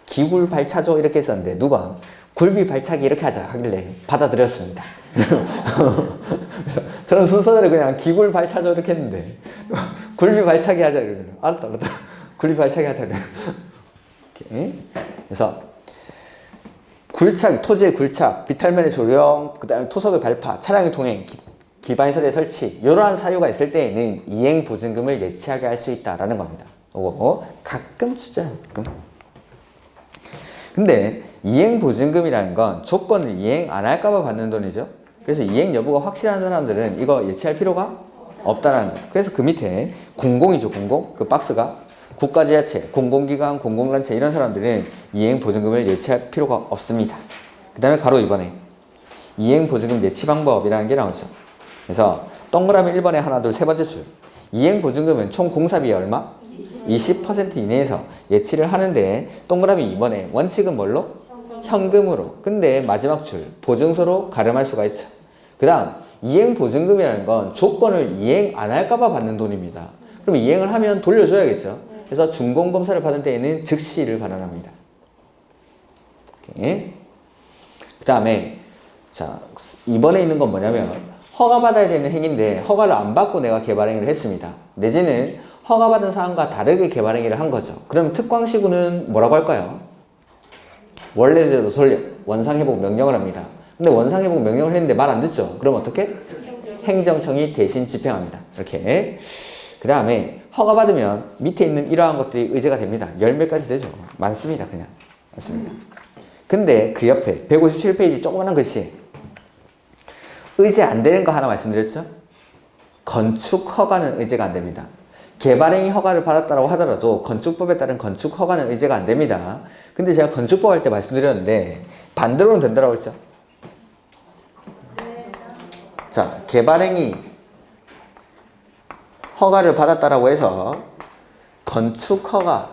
기굴 발차조 이렇게 했었는데 누가 굴비 발차기 이렇게 하자 하길래 받아들였습니다. 그래서 저는 순서대로 그냥 기굴 발차조 이렇게 했는데 굴비 발차기 하자 이러면 알았다 굴비 발차기 하자 이렇게. 그래서 굴착, 토지의 굴착, 비탈면의 조령, 그 다음에 토석의 발파, 차량의 통행, 기반시설의 설치 이러한 사유가 있을 때에는 이행보증금을 예치하게 할 수 있다라는 겁니다. 이거 가끔 주죠. 가끔. 근데 이행보증금이라는 건 조건을 이행 안 할까봐 받는 돈이죠. 그래서 이행 여부가 확실한 사람들은 이거 예치할 필요가 없다라는 거예요. 그래서 그 밑에 공공이죠. 공공. 그 박스가 국가지자체, 공공기관, 공공단체 이런 사람들은 이행보증금을 예치할 필요가 없습니다. 그 다음에 가로 2번에 이행보증금 예치 방법이라는 게 나오죠. 그래서 동그라미 1번에 하나, 둘, 세 번째 줄. 이행보증금은 총 공사비의 얼마? 20% 이내에서 예치를 하는데 동그라미 2번에 원칙은 뭘로? 현금으로. 근데 마지막 줄 보증서로 가름할 수가 있죠. 그 다음 이행보증금이라는 건 조건을 이행 안 할까봐 받는 돈입니다. 그럼 이행을 하면 돌려줘야겠죠. 그래서 준공검사를 받은 때에는 즉시를 반환합니다. 그 다음에 자 2번에 있는 건 뭐냐면 허가받아야 되는 행위인데 허가를 안 받고 내가 개발행위를 했습니다. 내지는 허가받은 사항과 다르게 개발행위를 한 거죠. 그럼 특광시구는 뭐라고 할까요? 원래대로 돌려 원상회복 명령을 합니다. 근데 원상회복 명령을 했는데 말 안 듣죠? 그럼 어떻게? 행정청이 대신 집행합니다. 이렇게. 그 다음에 허가받으면 밑에 있는 이러한 것들이 의제가 됩니다. 10매까지 되죠. 많습니다. 그냥. 많습니다. 근데 그 옆에 157페이지 조그만한 글씨 의제 안 되는 거 하나 말씀드렸죠? 건축 허가는 의제가 안 됩니다. 개발행위 허가를 받았다고 하더라도 건축법에 따른 건축 허가는 의제가 안 됩니다. 근데 제가 건축법 할 때 말씀드렸는데 반대로는 된다고 했죠? 자, 개발행위 허가를 받았다라고 해서 건축 허가가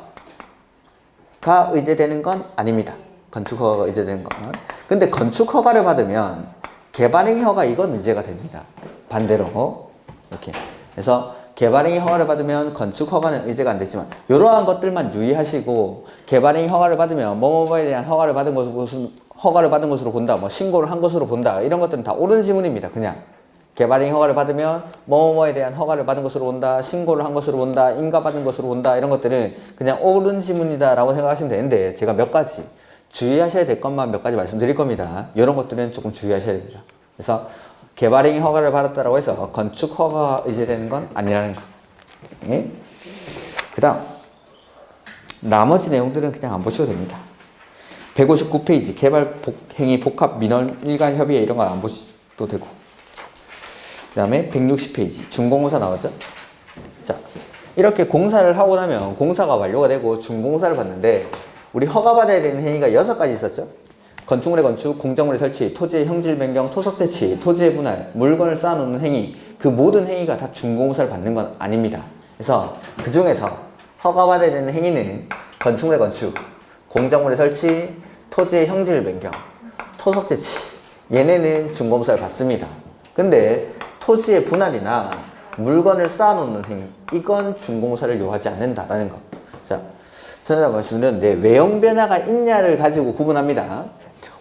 의제되는 건 아닙니다. 건축 허가가 의제되는 건. 근데 건축 허가를 받으면 개발행위 허가 이건 의제가 됩니다. 반대로 이렇게. 그래서 개발행위 허가를 받으면 건축 허가는 의제가 안 되지만 이러한 것들만 유의하시고 개발행위 허가를 받으면 뭐뭐뭐에 대한 허가를 받은 것으로 본다, 뭐 신고를 한 것으로 본다 이런 것들은 다 옳은 지문입니다. 그냥 개발행위 허가를 받으면 뭐뭐뭐에 대한 허가를 받은 것으로 본다, 신고를 한 것으로 본다, 인가받은 것으로 본다 이런 것들은 그냥 옳은 지문이다 라고 생각하시면 되는데 제가 몇 가지 주의하셔야 될 것만 몇 가지 말씀드릴 겁니다. 이런 것들은 조금 주의하셔야 됩니다. 그래서 개발행위 허가를 받았다고 해서 건축 허가가 의제되는 건 아니라는 거. 예? 그 다음 나머지 내용들은 그냥 안 보셔도 됩니다. 159페이지 개발행위 복합 민원 일간 협의회 이런 거 안 보셔도 되고 그 다음에 160페이지 준공공사 나오죠? 자, 이렇게 공사를 하고 나면 공사가 완료가 되고 준공사를 받는데 우리 허가받아야 되는 행위가 6가지 있었죠? 건축물의 건축, 공작물의 설치, 토지의 형질 변경, 토석 채취, 토지의 분할, 물건을 쌓아놓는 행위 그 모든 행위가 다 준공사를 받는 건 아닙니다. 그래서 그 중에서 허가받아야 되는 행위는 건축물의 건축, 공작물의 설치, 토지의 형질 변경, 토석 채취 얘네는 준공사를 받습니다. 근데 토지의 분할이나 물건을 쌓아놓는 행위 이건 준공사를 요하지 않는다라는 거. 자, 전에 말씀드렸는데 외형 변화가 있냐를 가지고 구분합니다.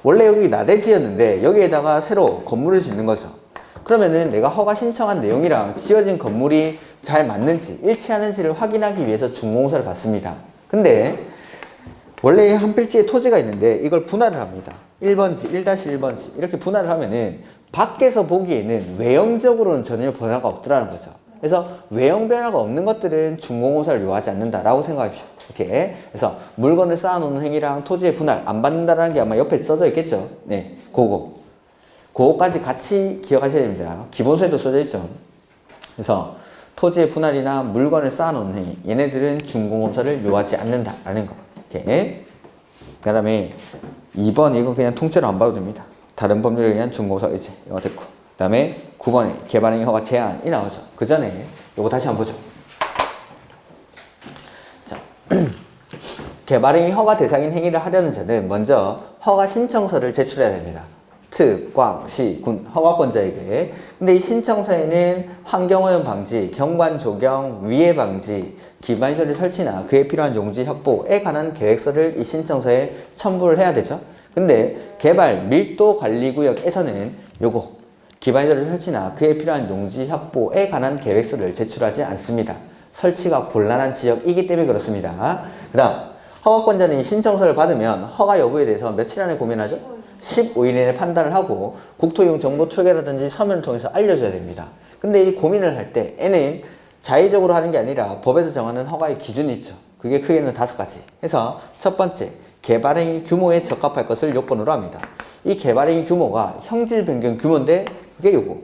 원래 여기 나대지였는데 여기에다가 새로 건물을 짓는 거죠. 그러면은 내가 허가 신청한 내용이랑 지어진 건물이 잘 맞는지 일치하는지를 확인하기 위해서 준공사를 받습니다. 근데 원래 한 필지에 토지가 있는데 이걸 분할을 합니다. 1번지, 1-1번지 이렇게 분할을 하면은 밖에서 보기에는 외형적으로는 전혀 변화가 없더라는 거죠. 그래서 외형 변화가 없는 것들은 준공공사를 요하지 않는다라고 생각하십시오. 이렇게. 그래서 물건을 쌓아놓는 행위랑 토지의 분할 안 받는다라는 게 아마 옆에 써져 있겠죠. 네, 그거까지 같이 기억하셔야 됩니다. 기본서에도 써져 있죠. 그래서 토지의 분할이나 물건을 쌓아놓는 행위, 얘네들은 준공검사를 요하지 않는다라는 거. 이렇게. 그 다음에 2번 이거 그냥 통째로 안 봐도 됩니다. 다른 법률에 의한 준공검사 의지 이거 됐고, 그 다음에 9번에 개발행위 허가 제한이 나오죠. 그 전에 이거 다시 한번 보죠. 자, 개발행위 허가 대상인 행위를 하려는 자는 먼저 허가 신청서를 제출해야 됩니다. 특, 광, 시, 군, 허가권자에게. 근데 이 신청서에는 환경오염 방지, 경관 조경, 위해 방지, 기반시설 설치나 그에 필요한 용지 확보에 관한 계획서를 이 신청서에 첨부를 해야 되죠. 근데 개발 밀도 관리구역에서는 요거 기반시설 설치나 그에 필요한 용지 확보에 관한 계획서를 제출하지 않습니다. 설치가 곤란한 지역이기 때문에 그렇습니다. 그 다음 허가권자는 이 신청서를 받으면 허가 여부에 대해서 며칠 안에 고민하죠? 15일 이내에 판단을 하고 국토이용 정보 초계라든지 서면을 통해서 알려줘야 됩니다. 근데 이 고민을 할 때 N은 자의적으로 하는 게 아니라 법에서 정하는 허가의 기준이 있죠. 그게 크게는 5가지. 그래서 첫 번째, 개발행위 규모에 적합할 것을 요건으로 합니다. 이 개발행위 규모가 형질 변경 규모인데 그게 요거.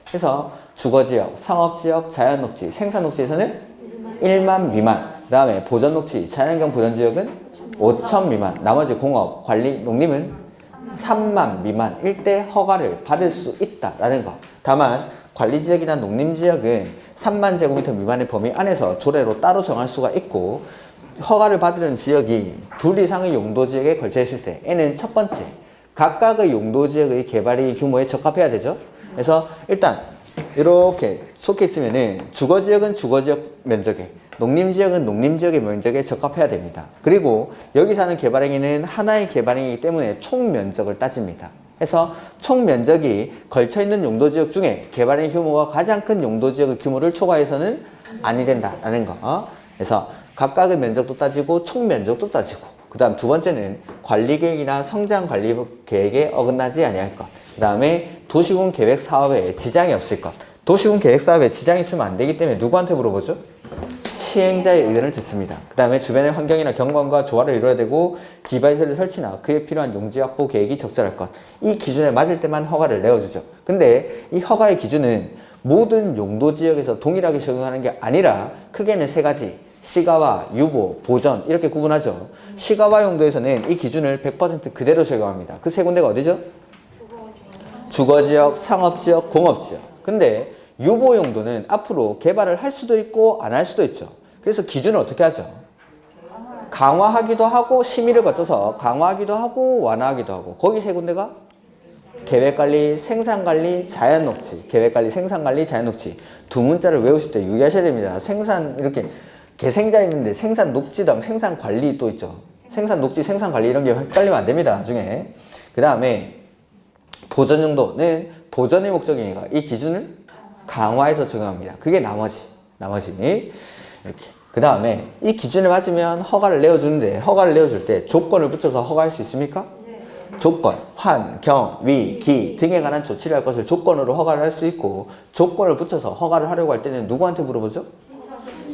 그래서 주거지역, 상업지역, 자연녹지, 생산녹지에서는 1만 미만. 그 다음에 보전녹지, 자연환경 보전지역은 5천 미만. 나머지 공업, 관리, 농림은 3만 미만일 때 허가를 받을 수 있다라는 거. 다만 관리지역이나 농림지역은 3만 제곱미터 미만의 범위 안에서 조례로 따로 정할 수가 있고, 허가를 받으려는 지역이 2 이상의 용도지역에 걸쳐 있을 때 N은 첫 번째, 각각의 용도지역의 개발이 규모에 적합해야 되죠. 그래서 일단 이렇게 속해 있으면은 주거지역은 주거지역 면적에, 농림지역은 농림지역의 면적에 적합해야 됩니다. 그리고 여기서 하는 개발행위는 하나의 개발행위이기 때문에 총 면적을 따집니다. 그래서 총 면적이 걸쳐있는 용도지역 중에 개발행위 규모가 가장 큰 용도지역의 규모를 초과해서는 아니 된다라는 거. 그래서 각각의 면적도 따지고 총 면적도 따지고, 그 다음 두 번째는 관리계획이나 성장관리계획에 어긋나지 아니할 것. 그 다음에 도시군 계획 사업에 지장이 없을 것. 도시군 계획 사업에 지장이 있으면 안 되기 때문에 누구한테 물어보죠? 시행자의 의견을 듣습니다. 그 다음에 주변의 환경이나 경관과 조화를 이루어야 되고, 기반시설 설치나 그에 필요한 용지 확보 계획이 적절할 것. 이 기준에 맞을 때만 허가를 내어주죠. 근데 이 허가의 기준은 모든 용도지역에서 동일하게 적용하는 게 아니라 크게는 3가지. 시가와, 유보, 보전 이렇게 구분하죠. 시가와 용도에서는 이 기준을 100% 그대로 적용합니다. 그 3군데가 어디죠? 주거지역, 상업지역, 공업지역. 근데 유보 용도는 앞으로 개발을 할 수도 있고 안 할 수도 있죠. 그래서 기준을 어떻게 하죠? 강화하기도 하고, 심의를 거쳐서 강화하기도 하고 완화하기도 하고. 거기 3군데가 계획관리, 생산관리, 자연녹지. 계획관리, 생산관리, 자연녹지. 두 문자를 외우실 때 유의하셔야 됩니다. 생산 이렇게 계생자 있는데 생산 녹지당 생산 관리 또 있죠. 생산 녹지, 생산 관리 이런 게 헷갈리면 안 됩니다. 나중에. 그 다음에 보전 용도는 보전의 목적이니까 이 기준을 강화해서 적용합니다. 그게 나머지 이렇게. 그 다음에 이 기준에 맞으면 허가를 내어주는데, 허가를 내어줄 때 조건을 붙여서 허가할 수 있습니까? 조건, 환, 경, 위, 기 등에 관한 조치를 할 것을 조건으로 허가를 할 수 있고, 조건을 붙여서 허가를 하려고 할 때는 누구한테 물어보죠?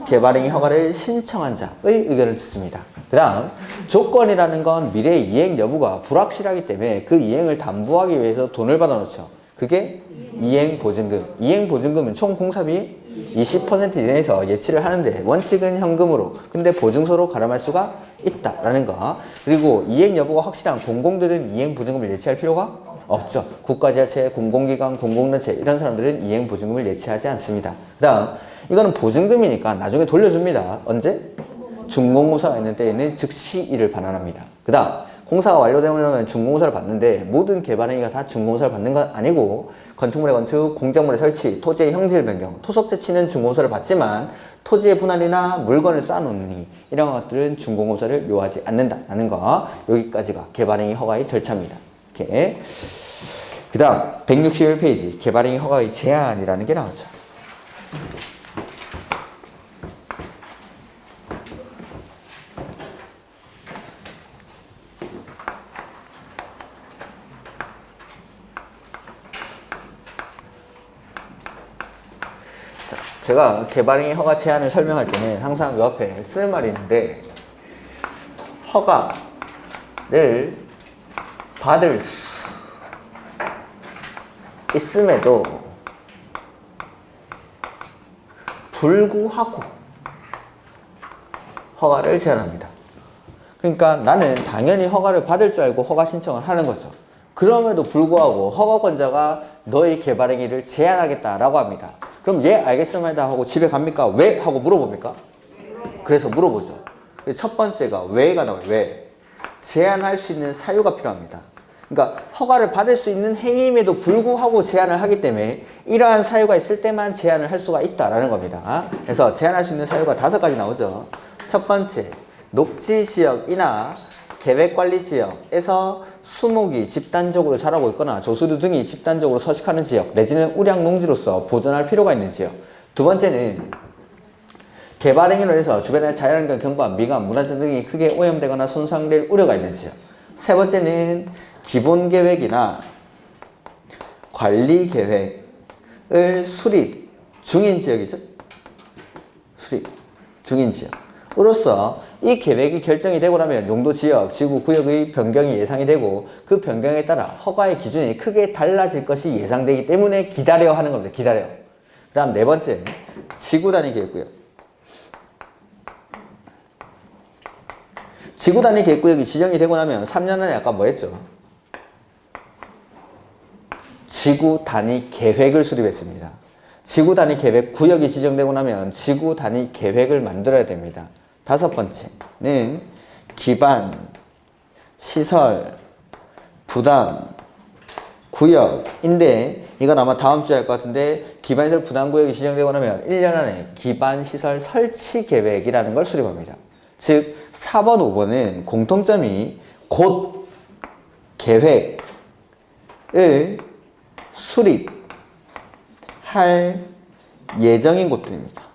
개발행위 허가를 신청한 자의 의견을 듣습니다. 그 다음 조건이라는 건 미래 이행 여부가 불확실하기 때문에 그 이행을 담보하기 위해서 돈을 받아놓죠. 그게 이행보증금. 이행보증금은 총 공사비 20% 이내에서 예치를 하는데 원칙은 현금으로, 근데 보증서로 가름할 수가 있다라는 거. 그리고 이행 여부가 확실한 공공들은 이행보증금을 예치할 필요가 없죠. 국가지자체, 공공기관, 공공단체 이런 사람들은 이행보증금을 예치하지 않습니다. 그 다음 이거는 보증금이니까 나중에 돌려줍니다. 언제? 준공공사가 있는 때에는 즉시 이를 반환합니다. 그 다음 공사가 완료되면 준공공사를 받는데, 모든 개발행위가 다 준공공사를 받는 건 아니고, 건축물의 건축, 공작물의 설치, 토지의 형질 변경, 토속 재치는 준공공사를 받지만 토지의 분할이나 물건을 쌓아놓는 행위 이런 것들은 준공공사를 요하지 않는다라는 거. 여기까지가 개발행위 허가의 절차입니다. 이렇게. 그 다음 161페이지 개발행위 허가의 제한이라는 게 나오죠. 자, 제가 개발행위 허가 제한을 설명할 때는 항상 요 앞에 쓰는 말이 있는데, 허가를 받을 수 있음에도 불구하고 허가를 제한합니다. 그러니까 나는 당연히 허가를 받을 줄 알고 허가 신청을 하는 거죠. 그럼에도 불구하고 허가권자가 너의 개발행위를 제한하겠다라고 합니다. 그럼 예 알겠습니다 하고 집에 갑니까? 왜? 하고 물어봅니까? 그래서 물어보죠. 첫 번째가 왜가 나와요. 왜? 제한할 수 있는 사유가 필요합니다. 그러니까 허가를 받을 수 있는 행위임에도 불구하고 제한을 하기 때문에 이러한 사유가 있을 때만 제한을 할 수가 있다라는 겁니다. 그래서 제한할 수 있는 사유가 5가지 나오죠. 첫 번째, 녹지지역이나 계획관리지역에서 수목이 집단적으로 자라고 있거나 조수류 등이 집단적으로 서식하는 지역 내지는 우량농지로서 보존할 필요가 있는 지역. 두 번째는 개발행위로 해서 주변의 자연환경, 경관, 미관, 문화재 등이 크게 오염되거나 손상될 우려가 있는 지역. 세 번째는 기본계획이나 관리계획을 수립 중인 지역이죠. 수립 중인 지역으로서 이 계획이 결정이 되고 나면 용도지역, 지구구역의 변경이 예상이 되고 그 변경에 따라 허가의 기준이 크게 달라질 것이 예상되기 때문에 기다려 하는 겁니다. 기다려. 그 다음 네 번째, 지구단위 계획구역. 지구단위 계획구역이 지정이 되고 나면 3년 안에 아까 뭐 했죠? 지구단위 계획을 수립했습니다. 지구단위 계획 구역이 지정되고 나면 지구단위 계획을 만들어야 됩니다. 다섯 번째는 기반, 시설, 부담, 구역인데 이건 아마 다음 주에 할 것 같은데 기반시설 부담구역이 지정되고 나면 1년 안에 기반시설 설치 계획이라는 걸 수립합니다. 즉 4번, 5번은 공통점이 곧 계획을 수립할 예정인 곳들입니다.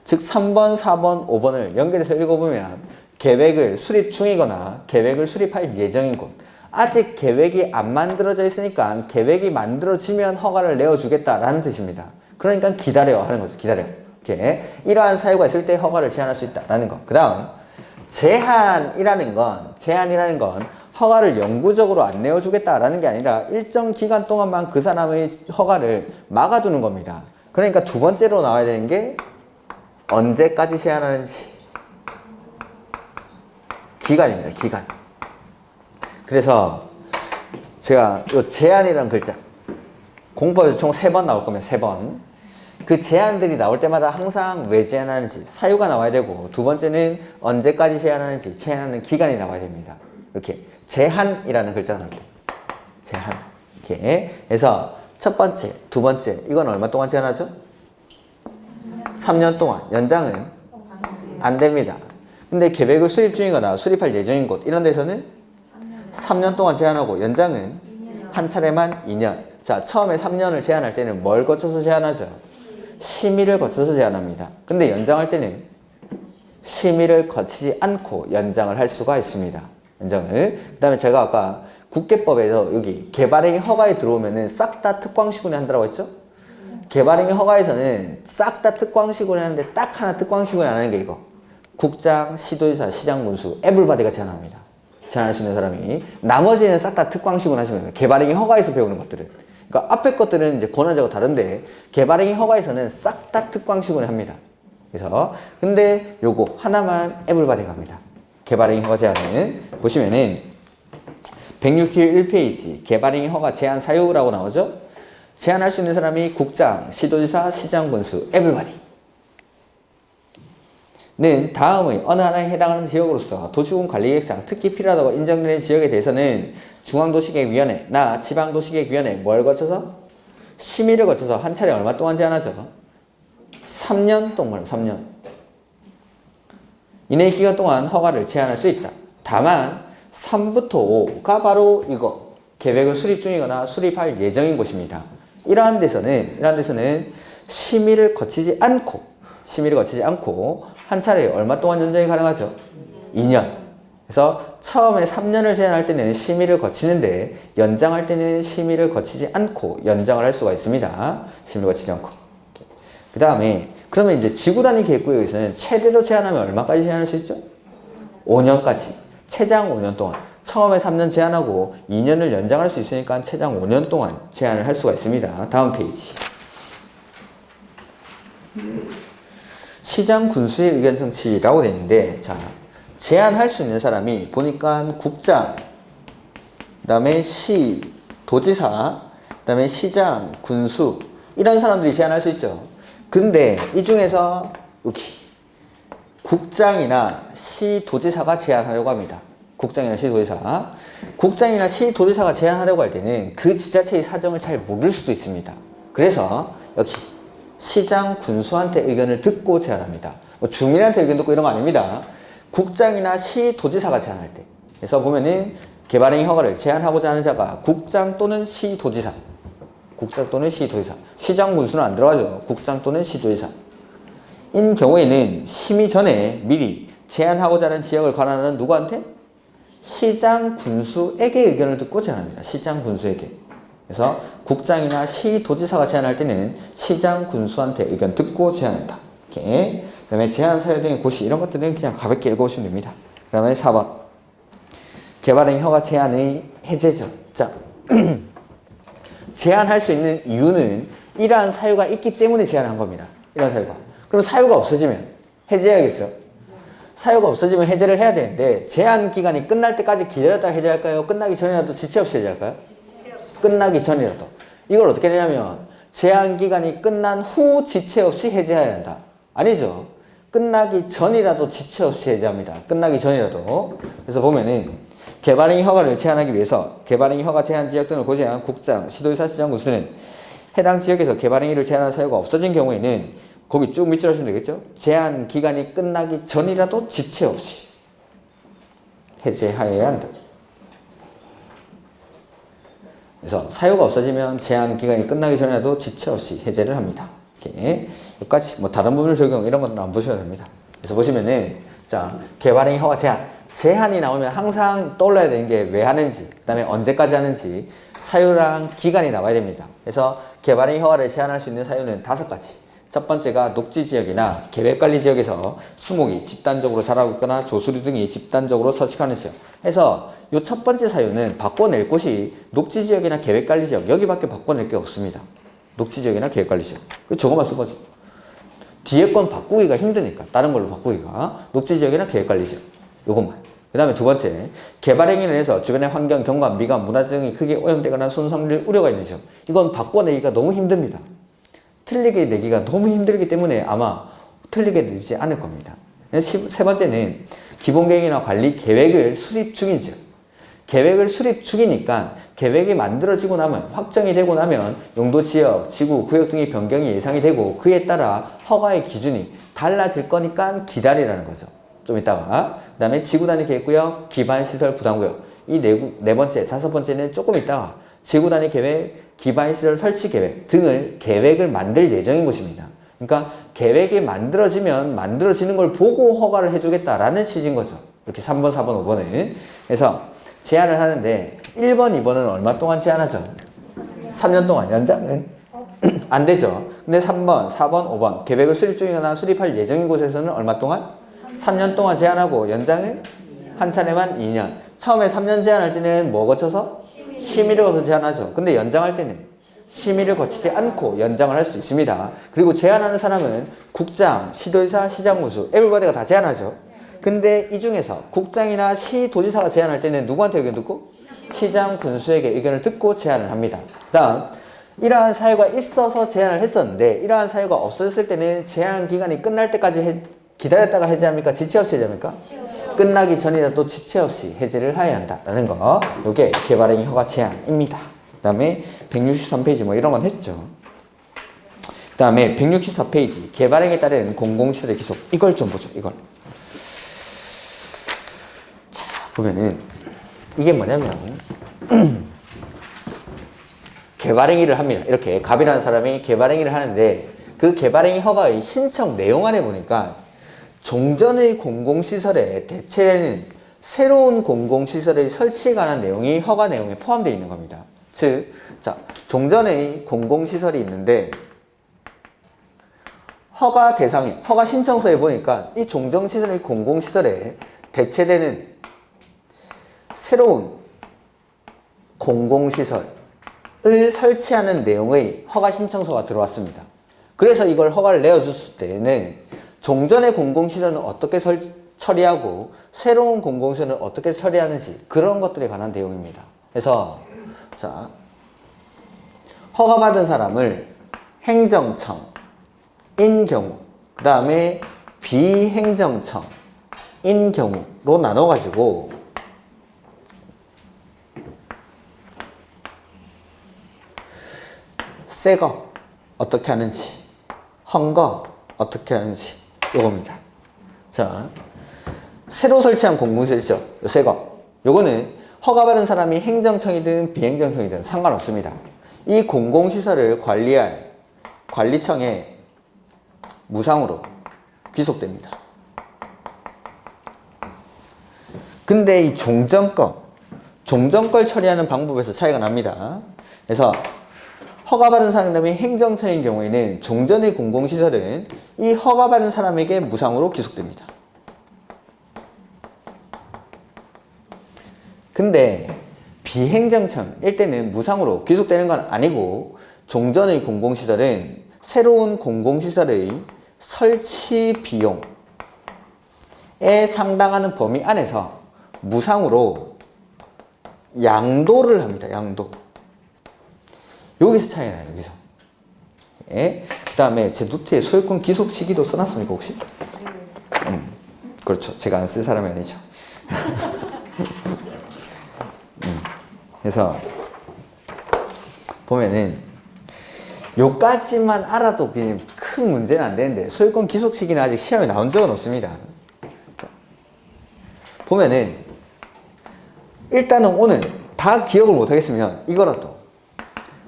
즉 3번, 4번, 5번을 연결해서 읽어보면 계획을 수립 중이거나 계획을 수립할 예정인 곳. 아직 계획이 안 만들어져 있으니까 계획이 만들어지면 허가를 내어주겠다라는 뜻입니다. 그러니까 기다려 하는 거죠. 기다려. 이렇게 이러한 사유가 있을 때 허가를 제한할 수 있다라는 거. 그 다음 제한이라는 건 허가를 영구적으로 안 내어주겠다라는 게 아니라 일정 기간 동안만 그 사람의 허가를 막아두는 겁니다. 그러니까 두 번째로 나와야 되는 게 언제까지 제한하는지 기간입니다. 기간. 그래서 제가 이 제한이라는 글자 공부에서 총 3번 나올 거면 3번 그 제한들이 나올 때마다 항상 왜 제한하는지 사유가 나와야 되고 두 번째는 언제까지 제한하는지 제한하는 기간이 나와야 됩니다. 이렇게 제한이라는 글자가 나올 때 제한 이렇게 해서 첫 번째, 두 번째 이건 얼마 동안 제한하죠? 3년 동안. 연장은 안 됩니다. 근데 계획을 수립 중이거나 수립할 예정인 곳 이런 데서는 3년 동안 제한하고 연장은 한 차례만 2년. 자, 처음에 3년을 제한할 때는 뭘 거쳐서 제한하죠? 심의를 거쳐서 제한합니다. 근데 연장할 때는 심의를 거치지 않고 연장을 할 수가 있습니다. 연장을. 그 다음에 제가 아까 국계법에서 여기 개발행위 허가에 들어오면은 싹 다 특광시군에 한다고 했죠? 개발행위 허가에서는 싹 다 특광시군에 하는데 딱 하나 특광시군에 안 하는 게 이거. 국장, 시도지사, 시장, 군수, 에블바디가 제한합니다. 제한할 수 있는 사람이. 나머지는 싹 다 특광시군 하시면 돼요. 개발행위 허가에서 배우는 것들은. 그러니까 앞에 것들은 이제 권한자고 다른데 개발행위 허가에서는 싹 다 특광시군에 합니다. 그래서 근데 요거 하나만 에블바디가 합니다. 개발행위 허가 제한은 보시면은 106길 1페이지 개발행위 허가 제한 사유라고 나오죠? 제한할 수 있는 사람이 국장, 시도지사, 시장, 군수, 에블바디 는 다음의 어느 하나에 해당하는 지역으로서 도시군 관리계획상 특히 필요하다고 인정되는 지역에 대해서는 중앙도시계획위원회나 지방도시계획위원회 뭘 거쳐서? 심의를 거쳐서 한 차례 얼마 동안 제한하죠? 3년 동안 3년 이내 기간 동안 허가를 제한할 수 있다. 다만 3부터 5가 바로 이거 계획을 수립 중이거나 수립할 예정인 곳입니다. 이러한 데서는 심의를 거치지 않고 한 차례 얼마 동안 연장이 가능하죠? 2년. 그래서 처음에 3년을 제한할 때는 심의를 거치는데 연장할 때는 심의를 거치지 않고 연장을 할 수가 있습니다. 심의를 거치지 않고. 그 다음에 그러면 이제 지구 단위 계획구역에서는 최대로 제한하면 얼마까지 제한할 수 있죠? 5년까지. 최장 5년 동안. 처음에 3년 제한하고 2년을 연장할 수 있으니까 최장 5년 동안 제한을 할 수가 있습니다. 다음 페이지. 시장 군수의 의견 청취라고 되어 있는데, 자, 제한할 수 있는 사람이 보니까 국장, 그 다음에 시, 도지사, 그 다음에 시장, 군수, 이런 사람들이 제한할 수 있죠. 근데 이 중에서 여기 국장이나 시도지사가 제한하려고 합니다. 국장이나 시도지사. 국장이나 시도지사가 제한하려고 할 때는 그 지자체의 사정을 잘 모를 수도 있습니다. 그래서 여기 시장, 군수한테 의견을 듣고 제한합니다. 뭐 주민한테 의견 듣고 이런 거 아닙니다. 국장이나 시도지사가 제한할 때. 그래서 보면은 개발행위 허가를 제한하고자 하는 자가 국장 또는 시도지사. 국장 또는 시도지사. 시장, 군수는 안 들어가죠. 국장 또는 시도지사. 인 경우에는 심의 전에 미리 제한하고자 하는 지역을 관할하는 누구한테? 시장, 군수에게 의견을 듣고 제한합니다. 시장, 군수에게. 그래서 국장이나 시도지사가 제한할 때는 시장, 군수한테 의견 듣고 제한한다. 이렇게. 그 다음에 제한 사유 등의 고시 이런 것들은 그냥 가볍게 읽어오시면 됩니다. 그 다음에 4번. 개발행위 허가 제한의 해제죠. 자, 제한할 수 있는 이유는 이러한 사유가 있기 때문에 제한한 겁니다. 이러한 사유가. 그럼 사유가 없어지면 해제해야겠죠. 사유가 없어지면 해제를 해야 되는데 제한 기간이 끝날 때까지 기다렸다가 해제할까요? 끝나기 전이라도 지체 없이 해제할까요? 끝나기 전이라도. 이걸 어떻게 되냐면 제한 기간이 끝난 후 지체 없이 해제해야 한다. 아니죠. 끝나기 전이라도 지체 없이 해제합니다. 끝나기 전이라도. 그래서 보면은 개발행위 허가를 제한하기 위해서 개발행위 허가 제한 지역 등을 고지한 국장, 시도지사, 시장, 군수는 해당 지역에서 개발행위를 제한하는 사유가 없어진 경우에는 거기 쭉 밑줄 하시면 되겠죠? 제한 기간이 끝나기 전이라도 지체 없이 해제하여야 한다. 그래서 사유가 없어지면 제한 기간이 끝나기 전이라도 지체 없이 해제를 합니다. 이렇게 여기까지 뭐 다른 부분을 적용 이런 것들은 안 보셔도 됩니다. 그래서 보시면은 자 개발행위 허가 제한이 나오면 항상 떠올라야 되는 게 왜 하는지, 그 다음에 언제까지 하는지 사유랑 기간이 나와야 됩니다. 그래서 개발행위 허가를 제한할 수 있는 사유는 5가지. 첫 번째가 녹지지역이나 계획관리지역에서 수목이 집단적으로 자라고 있거나 조수류 등이 집단적으로 서식하는 지역. 해서 이 첫 번째 사유는 바꿔낼 곳이 녹지지역이나 계획관리지역 여기밖에 바꿔낼 게 없습니다. 녹지지역이나 계획관리지역. 저거만 쓴 거죠. 뒤에 건 바꾸기가 힘드니까 다른 걸로 바꾸기가 녹지지역이나 계획관리지역 요것만. 그 다음에 두 번째 개발행위를 해서 주변의 환경, 경관, 미관, 문화 등이 크게 오염되거나 손상될 우려가 있는 지역. 이건 바꿔내기가 너무 힘듭니다. 틀리게 내기가 너무 힘들기 때문에 아마 틀리게 내지 않을 겁니다. 세 번째는 기본계획이나 관리 계획을 수립 중인 지역. 계획을 수립 중이니까 계획이 만들어지고 나면 확정이 되고 나면 용도 지역, 지구, 구역 등의 변경이 예상이 되고 그에 따라 허가의 기준이 달라질 거니까 기다리라는 거죠. 좀 이따가. 그 다음에 지구 단위 계획구역, 기반시설 부담구역. 이 네 번째, 5번째는 조금 이따가 지구 단위 계획, 기반시설 설치 계획 등을 계획을 만들 예정인 곳입니다. 그러니까 계획이 만들어지면 만들어지는 걸 보고 허가를 해주겠다라는 취지인 거죠. 이렇게 3번, 4번, 5번은. 그래서 제한을 하는데 1번, 2번은 얼마 동안 제한하죠? 3년 동안. 연장은 안 되죠. 근데 3번, 4번, 5번 계획을 수립 중이거나 수립할 예정인 곳에서는 얼마 동안? 3년 동안 제한하고 연장은 한 차례만 2년. 처음에 3년 제한할 때는 뭐 거쳐서? 심의를 거쳐서 제한하죠. 근데 연장할 때는 심의를 거치지 않고 연장을 할 수 있습니다. 그리고 제한하는 사람은 국장, 시도지사, 시장군수, 에브리바디가 다 제한하죠. 근데 이 중에서 국장이나 시도지사가 제한할 때는 누구한테 의견 듣고? 시장, 군수에게 의견을 듣고 제한을 합니다. 다음, 이러한 사유가 있어서 제한을 했었는데 이러한 사유가 없어졌을 때는 제한 기간이 끝날 때까지 기다렸다가 해제합니까? 지체 없이 해제합니까? 끝나기 전이라도 지체 없이 해제를 해야 한다라는 거. 이게 개발행위 허가 제한입니다. 그 다음에 163페이지 뭐 이런 건 했죠. 그 다음에 164페이지 개발행위에 따른 공공시설의 기속. 이걸 좀 보죠. 이걸. 자 보면은 이게 뭐냐면 개발행위를 합니다. 이렇게 갑이라는 사람이 개발행위를 하는데 그 개발행위 허가의 신청 내용 안에 보니까 종전의 공공시설에 대체되는 새로운 공공시설의 설치에 관한 내용이 허가 내용에 포함되어 있는 겁니다. 즉, 자, 종전의 공공시설이 있는데 허가 대상에, 허가 신청서에 보니까 이 종전시설의 공공시설에 대체되는 새로운 공공시설을 설치하는 내용의 허가 신청서가 들어왔습니다. 그래서 이걸 허가를 내어줬을 때는 종전의 공공시설은 어떻게 처리하고 새로운 공공시설은 어떻게 처리하는지 그런 것들에 관한 내용입니다. 그래서 자, 허가받은 사람을 행정청인 경우, 그 다음에 비행정청인 경우로 나눠가지고 새거 어떻게 하는지, 헌거 어떻게 하는지 요겁니다. 자, 새로 설치한 공공시설이죠. 새거. 요거는 허가받은 사람이 행정청이든 비행정청이든 상관없습니다. 이 공공시설을 관리할 관리청에 무상으로 귀속됩니다. 근데 이 종전걸 처리하는 방법에서 차이가 납니다. 그래서 허가받은 사람이 행정청인 경우에는 종전의 공공시설은 이 허가받은 사람에게 무상으로 귀속됩니다. 근데 비행정청일 때는 무상으로 귀속되는 건 아니고 종전의 공공시설은 새로운 공공시설의 설치 비용에 상당하는 범위 안에서 무상으로 양도를 합니다. 양도. 여기서 차이가 나요. 여기서. 예? 그 다음에 제 노트에 소유권 귀속 시기도 써놨습니까 혹시? 그렇죠. 제가 안 쓸 사람이 아니죠. 그래서 보면은 요까지만 알아도 그냥 큰 문제는 안 되는데 소유권 귀속 시기는 아직 시험에 나온 적은 없습니다. 자, 보면은 일단은 오늘 다 기억을 못 하겠으면 이거라도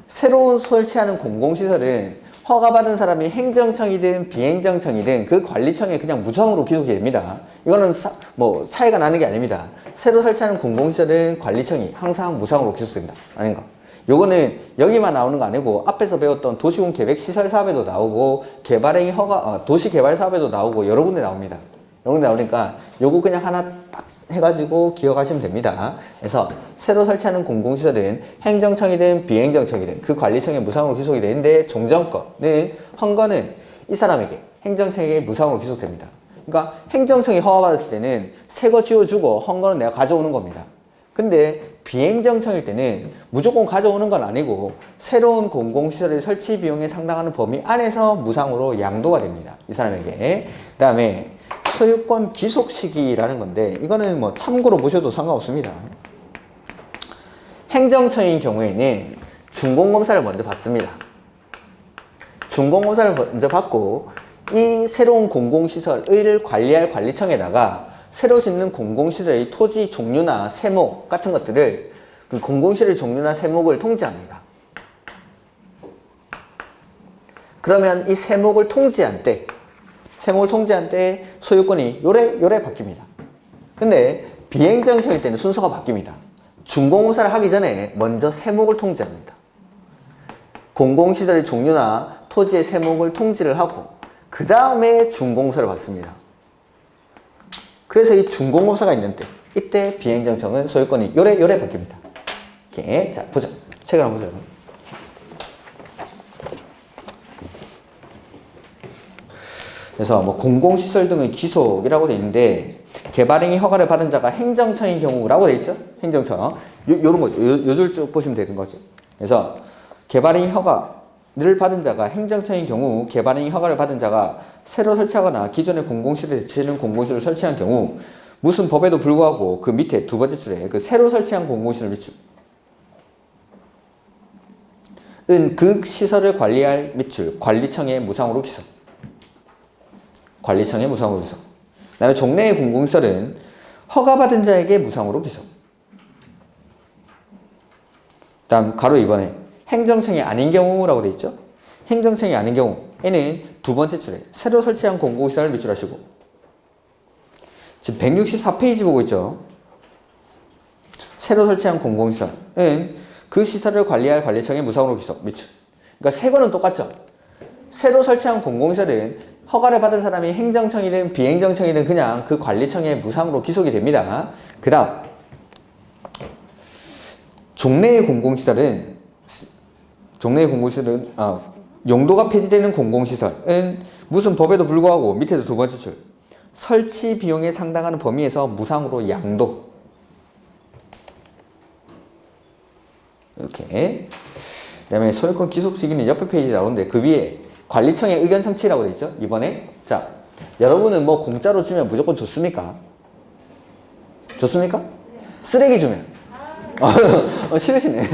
새로 설치하는 공공시설은 허가받은 사람이 행정청이든 비행정청이든 그 관리청에 그냥 무상으로 귀속이 됩니다. 이거는 뭐 차이가 나는 게 아닙니다. 새로 설치하는 공공시설은 관리청이 항상 무상으로 귀속됩니다. 아닌가? 요거는 여기만 나오는 거 아니고 앞에서 배웠던 도시군 계획시설 사업에도 나오고 개발행위 도시개발 사업에도 나오고 여러 군데 나옵니다. 여러 군데 나오니까 요거 그냥 하나 딱 해가지고 기억하시면 됩니다. 그래서 새로 설치하는 공공시설은 행정청이든 비행정청이든 그 관리청에 무상으로 귀속이 되는데 종전거는 헌거는 이 사람에게 행정청에게 무상으로 귀속됩니다. 그러니까 행정청이 허가받았을 때는 새 거 지어주고 헌거는 내가 가져오는 겁니다. 근데 비행정청일 때는 무조건 가져오는 건 아니고 새로운 공공시설의 설치 비용에 상당하는 범위 안에서 무상으로 양도가 됩니다. 이 사람에게. 그 다음에 소유권 귀속 시기라는 건데 이거는 뭐 참고로 보셔도 상관없습니다. 행정청인 경우에는 준공검사를 먼저 받습니다. 준공검사를 먼저 받고 이 새로운 공공시설을 관리할 관리청에다가 새로 짓는 공공시설의 토지 종류나 세목 같은 것들을 그 공공시설의 종류나 세목을 통지합니다. 그러면 이 세목을 통지한 때 소유권이 요래 바뀝니다. 근데 비행정청일 때는 순서가 바뀝니다. 준공검사를 하기 전에 먼저 세목을 통지합니다. 공공시설의 종류나 토지의 세목을 통지를 하고 그 다음에 준공검사를 받습니다. 그래서 이 준공검사가 있는 때 이때 비행정청은 소유권이 요래 바뀝니다. 이렇게. 자, 보자. 책을 한번 보세요. 그래서 뭐 공공시설 등의 귀속이라고 되어 있는데 개발행위 허가를 받은 자가 행정청인 경우라고 되어 있죠. 행정청. 요런 거죠. 요 줄 쭉 보시면 되는 거죠. 그래서 개발행위 허가를 받은 자가 행정청인 경우 개발행위 허가를 받은 자가 새로 설치하거나 기존의 공공시설에 대체되는 공공시설을 설치한 경우 무슨 법에도 불구하고 그 밑에 두 번째 줄에 그 새로 설치한 공공시설 밑줄 그 시설을 관리할 밑줄 관리청에 무상으로 귀속. 관리청에 무상으로 귀속. 그 다음에 종래의 공공시설은 허가받은 자에게 무상으로 귀속. 그 다음 가로 2번에 행정청이 아닌 경우라고 되어 있죠. 행정청이 아닌 경우에는 두 번째 줄에 새로 설치한 공공시설을 밑줄하시고 지금 164페이지 보고 있죠. 새로 설치한 공공시설은 그 시설을 관리할 관리청에 무상으로 귀속 밑줄. 그러니까 세 거는 똑같죠. 새로 설치한 공공시설은 허가를 받은 사람이 행정청이든 비행정청이든 그냥 그 관리청에 무상으로 기속이 됩니다. 그 다음 종래의 공공시설은 용도가 폐지되는 공공시설은 무슨 법에도 불구하고 밑에서 두 번째 줄 설치 비용에 상당하는 범위에서 무상으로 양도 이렇게 그 다음에 소유권 기속 시기는 옆에 페이지에 나오는데 그 위에 관리청의 의견 청취라고 되어 있죠. 이번에 자 여러분은 뭐 공짜로 주면 무조건 좋습니까? 좋습니까? 쓰레기 주면 싫으시네.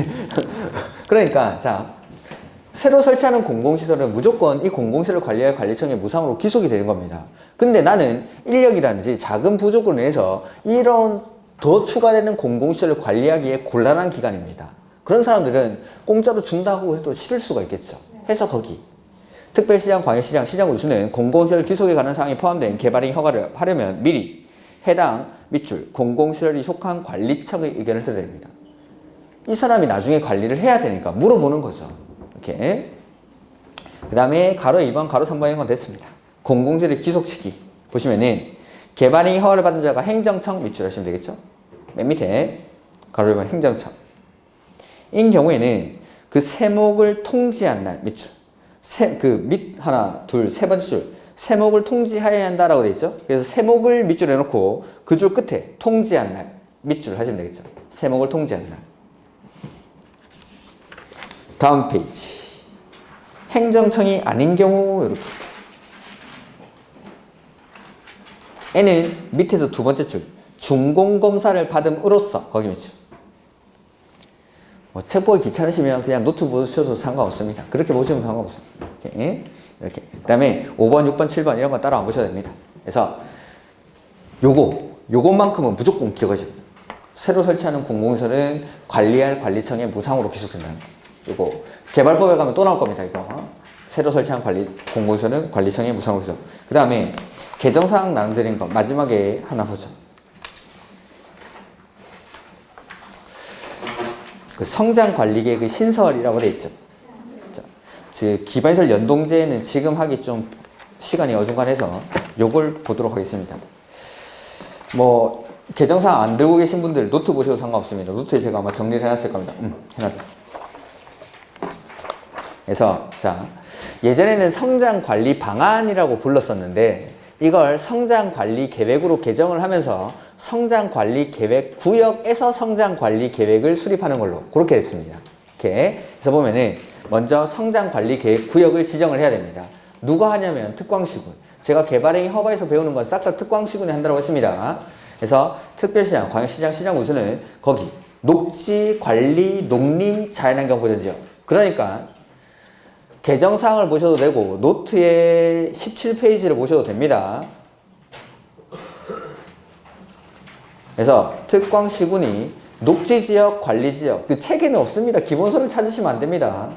그러니까 자 새로 설치하는 공공시설은 무조건 이 공공시설을 관리할 관리청에 무상으로 기속이 되는 겁니다. 근데 나는 인력이라든지 작은 부족으로 인해서 이런 더 추가되는 공공시설을 관리하기에 곤란한 기간입니다. 그런 사람들은 공짜로 준다고 해도 싫을 수가 있겠죠. 해서 거기 특별시장, 광역시장, 시장군수는 공공시설 기속에 관한 사항이 포함된 개발행 허가를 하려면 미리 해당 밑줄 공공시설이 속한 관리청의 의견을 써야 됩니다. 이 사람이 나중에 관리를 해야 되니까 물어보는 거죠. 이렇게 그 다음에 가로 2번, 가로 3번인 건 됐습니다. 공공시설의 기속 시기 보시면은 개발행위 허가를 받은 자가 행정청 밑줄 하시면 되겠죠. 맨 밑에 가로 1번 행정청 인 경우에는 그 세목을 통지한 날 밑줄 그 밑 하나 둘 세 번째 줄 세목을 통지해야 한다라고 되어 있죠. 그래서 세목을 밑줄 해놓고 그 줄 끝에 통지한 날 밑줄 하시면 되겠죠. 세목을 통지한 날. 다음 페이지 행정청이 아닌 경우 이렇게 N은 밑에서 두 번째 줄 준공검사를 받음으로써 거기 밑줄 뭐 책 보기 귀찮으시면 그냥 노트 보셔도 상관없습니다. 그렇게 보시면 상관없습니다. 이렇게 그 다음에 5번, 6번, 7번 이런 거 따라 안 보셔도 됩니다. 그래서 요것만큼은 무조건 기억하시고 새로 설치하는 공공시설은 관리할 관리청에 무상으로 기속된다는 거. 요거 개발법에 가면 또 나올 겁니다. 이거 새로 설치한 공공시설은 관리청에 무상으로 기속. 그 다음에 개정사항 나눠드린 거 마지막에 하나 보죠. 그 성장관리계획의 신설이라고 되어 있죠. 즉 기반시설 연동제는 지금 하기 좀 시간이 어중간해서 요걸 보도록 하겠습니다. 뭐 개정사항 안 들고 계신 분들 노트 보셔도 상관없습니다. 노트에 제가 아마 정리를 해놨을 겁니다. 해놨다. 그래서 자 예전에는 성장관리 방안이라고 불렀었는데 이걸 성장관리계획으로 개정을 하면서 성장관리계획 구역에서 성장관리계획을 수립하는 걸로 그렇게 됐습니다. 이렇게 해서 보면은 먼저 성장관리계획 구역을 지정을 해야 됩니다. 누가 하냐면 특광시군. 제가 개발행위 허가에서 배우는 건 싹 다 특광시군이 한다고 했습니다. 그래서 특별시장, 광역시장, 시장군수는 거기 녹지, 관리, 농림, 자연환경 보전지역. 그러니까 개정사항을 보셔도 되고 노트의 17페이지를 보셔도 됩니다. 그래서 특광시군이 녹지지역, 관리지역 그 책에는 없습니다. 기본서를 찾으시면 안 됩니다.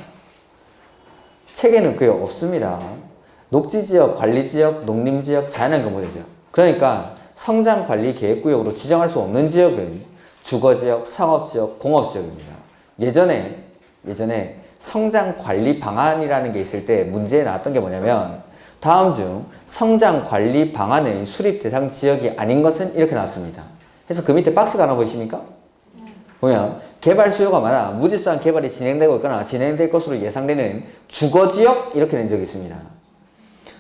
책에는 그게 없습니다. 녹지지역, 관리지역, 농림지역, 자연환경 보전지역. 그러니까 성장관리계획구역으로 지정할 수 없는 지역은 주거지역, 상업지역, 공업지역입니다. 예전에 성장관리방안이라는 게 있을 때 문제에 나왔던 게 뭐냐면 다음 중 성장관리방안의 수립 대상 지역이 아닌 것은 이렇게 나왔습니다. 그래서 그 밑에 박스가 하나 보이십니까? 보면 개발 수요가 많아 무질서한 개발이 진행되고 있거나 진행될 것으로 예상되는 주거지역 이렇게 낸 적이 있습니다.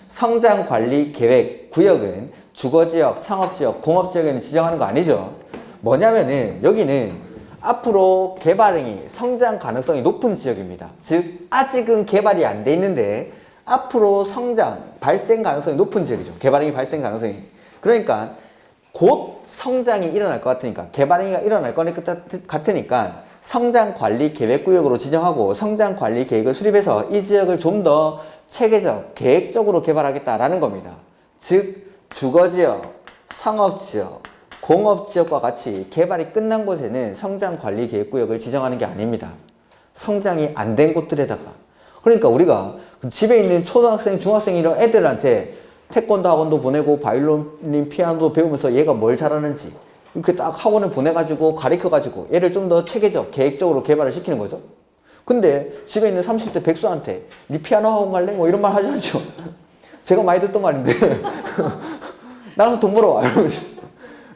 성장관리계획 구역은 주거지역, 상업지역, 공업지역에는 지정하는 거 아니죠. 뭐냐면은 여기는 앞으로 개발행위, 성장 가능성이 높은 지역입니다. 즉 아직은 개발이 안 돼 있는데 앞으로 성장, 발생 가능성이 높은 지역이죠. 개발행위 발생 가능성이. 그러니까 곧 성장이 일어날 것 같으니까 개발행위가 일어날 것 같으니까 성장관리계획구역으로 지정하고 성장관리계획을 수립해서 이 지역을 좀 더 체계적, 계획적으로 개발하겠다라는 겁니다. 즉 주거지역, 상업지역, 공업지역과 같이 개발이 끝난 곳에는 성장관리계획구역을 지정하는 게 아닙니다. 성장이 안 된 곳들에다가. 그러니까 우리가 집에 있는 초등학생, 중학생 이런 애들한테 태권도 학원도 보내고 바이올린, 피아노도 배우면서 얘가 뭘 잘하는지 이렇게 딱 학원을 보내가지고 가르쳐가지고 얘를 좀 더 체계적, 계획적으로 개발을 시키는 거죠. 근데 집에 있는 30대 백수한테 니 피아노 학원 갈래? 뭐 이런 말 하지 않죠. 제가 많이 듣던 말인데 나가서 돈 벌어와.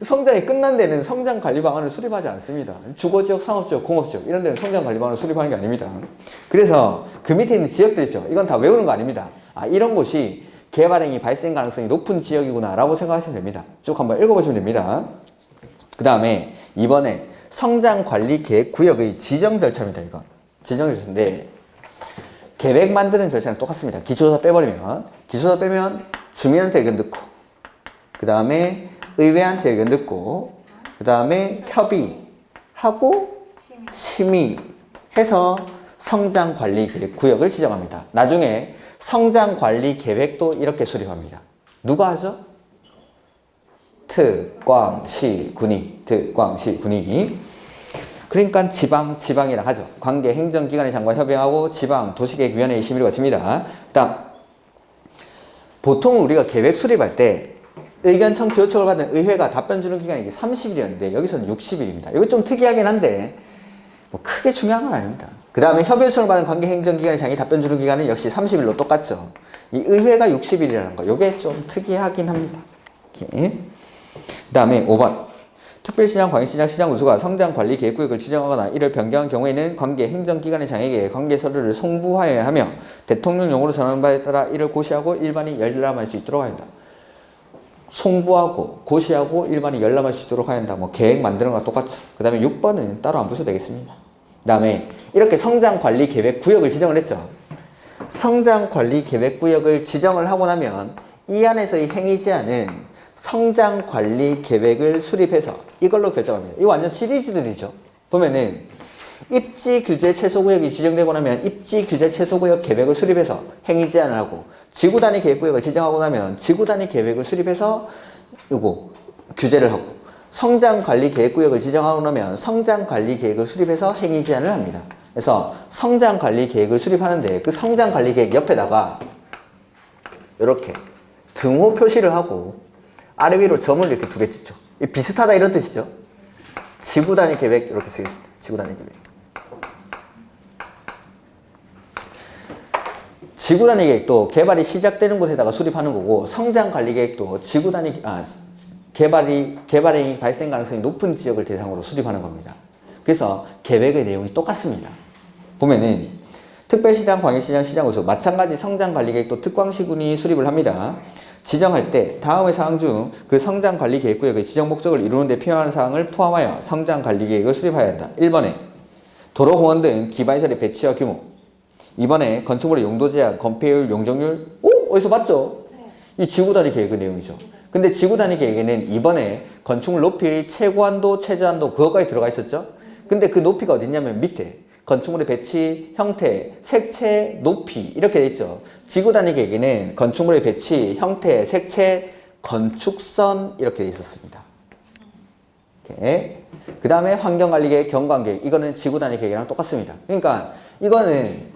성장이 끝난 데는 성장 관리 방안을 수립하지 않습니다. 주거지역, 상업지역, 공업지역 이런 데는 성장 관리 방안을 수립하는 게 아닙니다. 그래서 그 밑에 있는 지역들 있죠. 이건 다 외우는 거 아닙니다. 아, 이런 곳이 개발행위 발생 가능성이 높은 지역이구나 라고 생각하시면 됩니다. 쭉 한번 읽어보시면 됩니다. 그 다음에 이번에 성장관리계획구역의 지정 절차입니다. 이거 지정 절차인데 계획 만드는 절차는 똑같습니다. 기초조사 빼버리면 기초조사 빼면 주민한테 의견 듣고 그 다음에 의회한테 의견 듣고 그 다음에 협의하고 심의해서 성장관리계획구역을 지정합니다. 나중에 성장관리계획도 이렇게 수립합니다. 누가 하죠? 특광시군이 그러니까 지방이라 하죠. 관계 행정기관의 장관 협의하고 지방 도시계획위원회의 심의를 거칩니다. 다음 보통 우리가 계획 수립할 때 의견 청취 요청을 받은 의회가 답변 주는 기간이 30일이었는데 여기서는 60일입니다. 이거 좀 특이하긴 한데 뭐 크게 중요한 건 아닙니다. 그 다음에 협의 요청을 받은 관계 행정기관의 장이 답변 주는 기간은 역시 30일로 똑같죠. 이 의회가 60일이라는 거 이게 좀 특이하긴 합니다. 그 다음에 5번 특별시장, 광역시장, 시장 우수가 성장관리계획구역을 지정하거나 이를 변경한 경우에는 관계 행정기관의 장에게 관계 서류를 송부하여야 하며 대통령령으로 전하는 바에 따라 이를 고시하고 일반이 열람할 수 있도록 한다. 송부하고 고시하고 일반이 열람할 수 있도록 해야 한다. 뭐 계획 만드는 거랑 똑같죠. 그 다음에 6번은 따로 안 보셔도 되겠습니다. 그 다음에 이렇게 성장관리계획구역을 지정을 했죠. 성장관리계획구역을 지정을 하고 나면 이 안에서의 행위 제한은 성장관리계획을 수립해서 이걸로 결정합니다. 이거 완전 시리즈들이죠. 보면은 입지규제 최소구역이 지정되고 나면 입지규제 최소구역 계획을 수립해서 행위 제한을 하고 지구단위 계획구역을 지정하고 나면 지구단위 계획을 수립해서 이거 규제를 하고 성장관리계획구역을 지정하고 나면 성장관리계획을 수립해서 행위 제한을 합니다. 그래서 성장관리계획을 수립하는데 그 성장관리계획 옆에다가 이렇게 등호 표시를 하고 아래 위로 점을 이렇게 두 개 찍죠. 비슷하다 이런 뜻이죠. 지구단위 계획 이렇게 쓰겠습니다. 지구단위 계획. 지구단위 계획도 개발이 시작되는 곳에다가 수립하는 거고 성장관리계획도 개발행위 발생 가능성이 높은 지역을 대상으로 수립하는 겁니다. 그래서 계획의 내용이 똑같습니다. 보면은 특별시장, 광역시장, 시장 우수 마찬가지 성장관리계획도 특광시군이 수립을 합니다. 지정할 때 다음의 사항 중 그 성장관리계획구역의 지정 목적을 이루는 데 필요한 사항을 포함하여 성장관리계획을 수립해야 한다. 1번에 도로공원 등 기반시설의 배치와 규모 2번에 건축물의 용도 제한, 건폐율, 용적률 어디서 봤죠? 이 지구단위 계획의 내용이죠. 근데 지구단위 계획에는 2번에 건축물 높이 최고한도, 최저한도 그것까지 들어가 있었죠? 근데 그 높이가 어딨냐면 밑에 건축물의 배치, 형태, 색채, 높이 이렇게 돼 있죠. 지구단위 계획에는 건축물의 배치, 형태, 색채, 건축선 이렇게 돼 있었습니다. 그 다음에 환경관리계획, 경관계획 이거는 지구단위 계획이랑 똑같습니다. 그러니까 이거는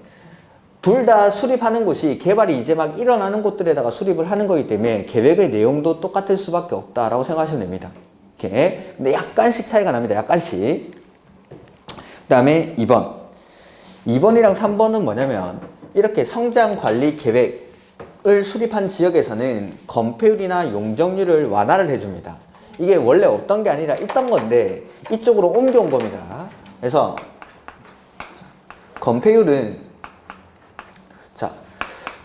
둘 다 수립하는 곳이 개발이 이제 막 일어나는 곳들에다가 수립을 하는 거기 때문에 계획의 내용도 똑같을 수밖에 없다라고 생각하시면 됩니다. 근데 약간씩 차이가 납니다. 약간씩. 그 다음에 2번. 2번이랑 3번은 뭐냐면 이렇게 성장관리계획을 수립한 지역에서는 건폐율이나 용적률을 완화를 해줍니다. 이게 원래 없던 게 아니라 있던 건데 이쪽으로 옮겨온 겁니다. 그래서 건폐율은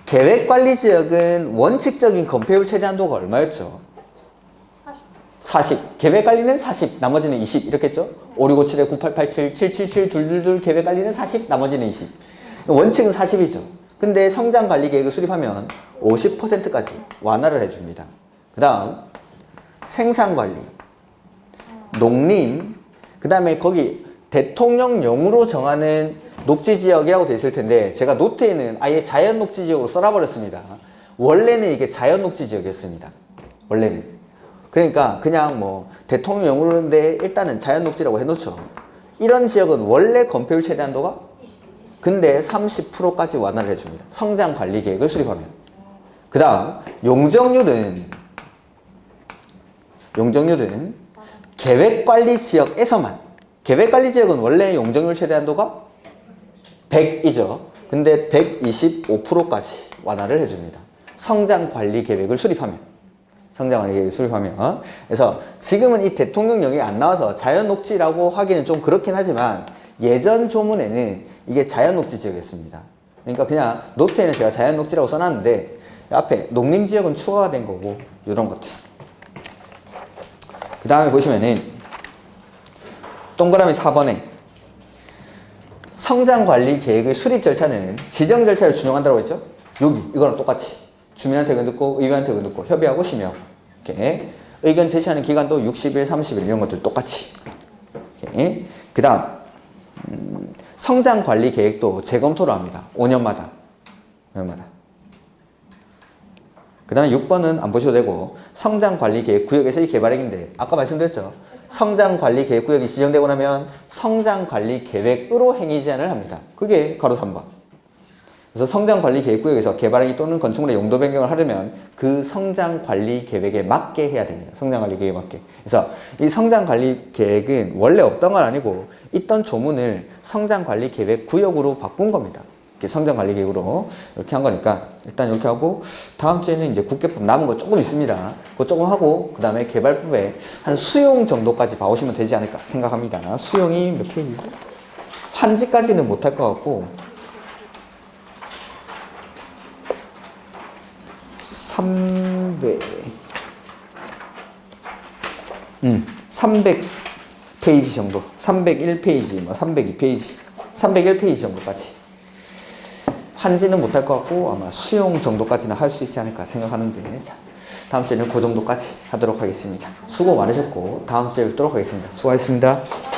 계획관리지역은 원칙적인 건폐율 최대 한도가 얼마였죠? 40. 계획관리는 40, 나머지는 20 이렇게 했죠? 5657에 9887, 777, 222 계획관리는 40, 나머지는 20. 원칙은 40이죠. 근데 성장관리계획을 수립하면 50%까지 완화를 해줍니다. 그 다음 생산관리, 농림, 그 다음에 거기 대통령령으로 정하는 녹지지역이라고 되어 있을 텐데 제가 노트에는 아예 자연녹지지역으로 써놔버렸습니다. 원래는 이게 자연녹지지역이었습니다. 원래는. 그러니까 그냥 뭐 대통령령으로인데 일단은 자연녹지라고 해놓죠. 이런 지역은 원래 건폐율 최대 한도가 근데 30%까지 완화를 해줍니다. 성장관리계획을 수립하면. 그 다음 용적률은 계획관리지역에서만 계획관리지역은 원래 용적률 최대 한도가 100이죠. 근데 125%까지 완화를 해줍니다. 성장 관리 계획을 수립하면. 성장 관리 계획을 수립하면. 그래서 지금은 이 대통령령이 안 나와서 자연 녹지라고 하기는 좀 그렇긴 하지만 예전 조문에는 이게 자연 녹지 지역이었습니다. 그러니까 그냥 노트에는 제가 자연 녹지라고 써놨는데 앞에 농림지역은 추가가 된 거고 이런 것들. 그 다음에 보시면은 동그라미 4번에 성장관리 계획의 수립 절차는 지정 절차를 준용한다고 했죠? 여기 이거랑 똑같이 주민한테 의견 듣고 의회한테 의견 듣고 협의하고 심의하고 이렇게 의견 제시하는 기간도 60일, 30일 이런 것들 똑같이. 그 다음 성장관리 계획도 재검토를 합니다. 5년마다. 그 다음에 6번은 안 보셔도 되고 성장관리계획 구역에서의 개발행위인데 아까 말씀드렸죠. 성장관리계획구역이 지정되고 나면 성장관리계획으로 행위 제한을 합니다. 그게 가로 3번. 그래서 성장관리계획구역에서 개발행위 또는 건축물의 용도 변경을 하려면 그 성장관리계획에 맞게 해야 됩니다. 성장관리계획에 맞게. 그래서 이 성장관리계획은 원래 없던 건 아니고 있던 조문을 성장관리계획구역으로 바꾼 겁니다. 성장관리계획으로 이렇게 한 거니까 일단 이렇게 하고 다음 주에는 이제 국계법 남은 거 조금 있습니다. 그거 조금 하고 그 다음에 개발법에 한 수용 정도까지 봐오시면 되지 않을까 생각합니다. 수용이 몇 페이지지? 환지까지는 못할 것 같고 300페이지 정도 301페이지, 뭐 302페이지 301페이지 정도까지 환지는 못할 것 같고 아마 수용 정도까지는 할 수 있지 않을까 생각하는데 자, 다음 주에는 그 정도까지 하도록 하겠습니다. 수고 많으셨고 다음 주에 뵙도록 하겠습니다. 수고하셨습니다.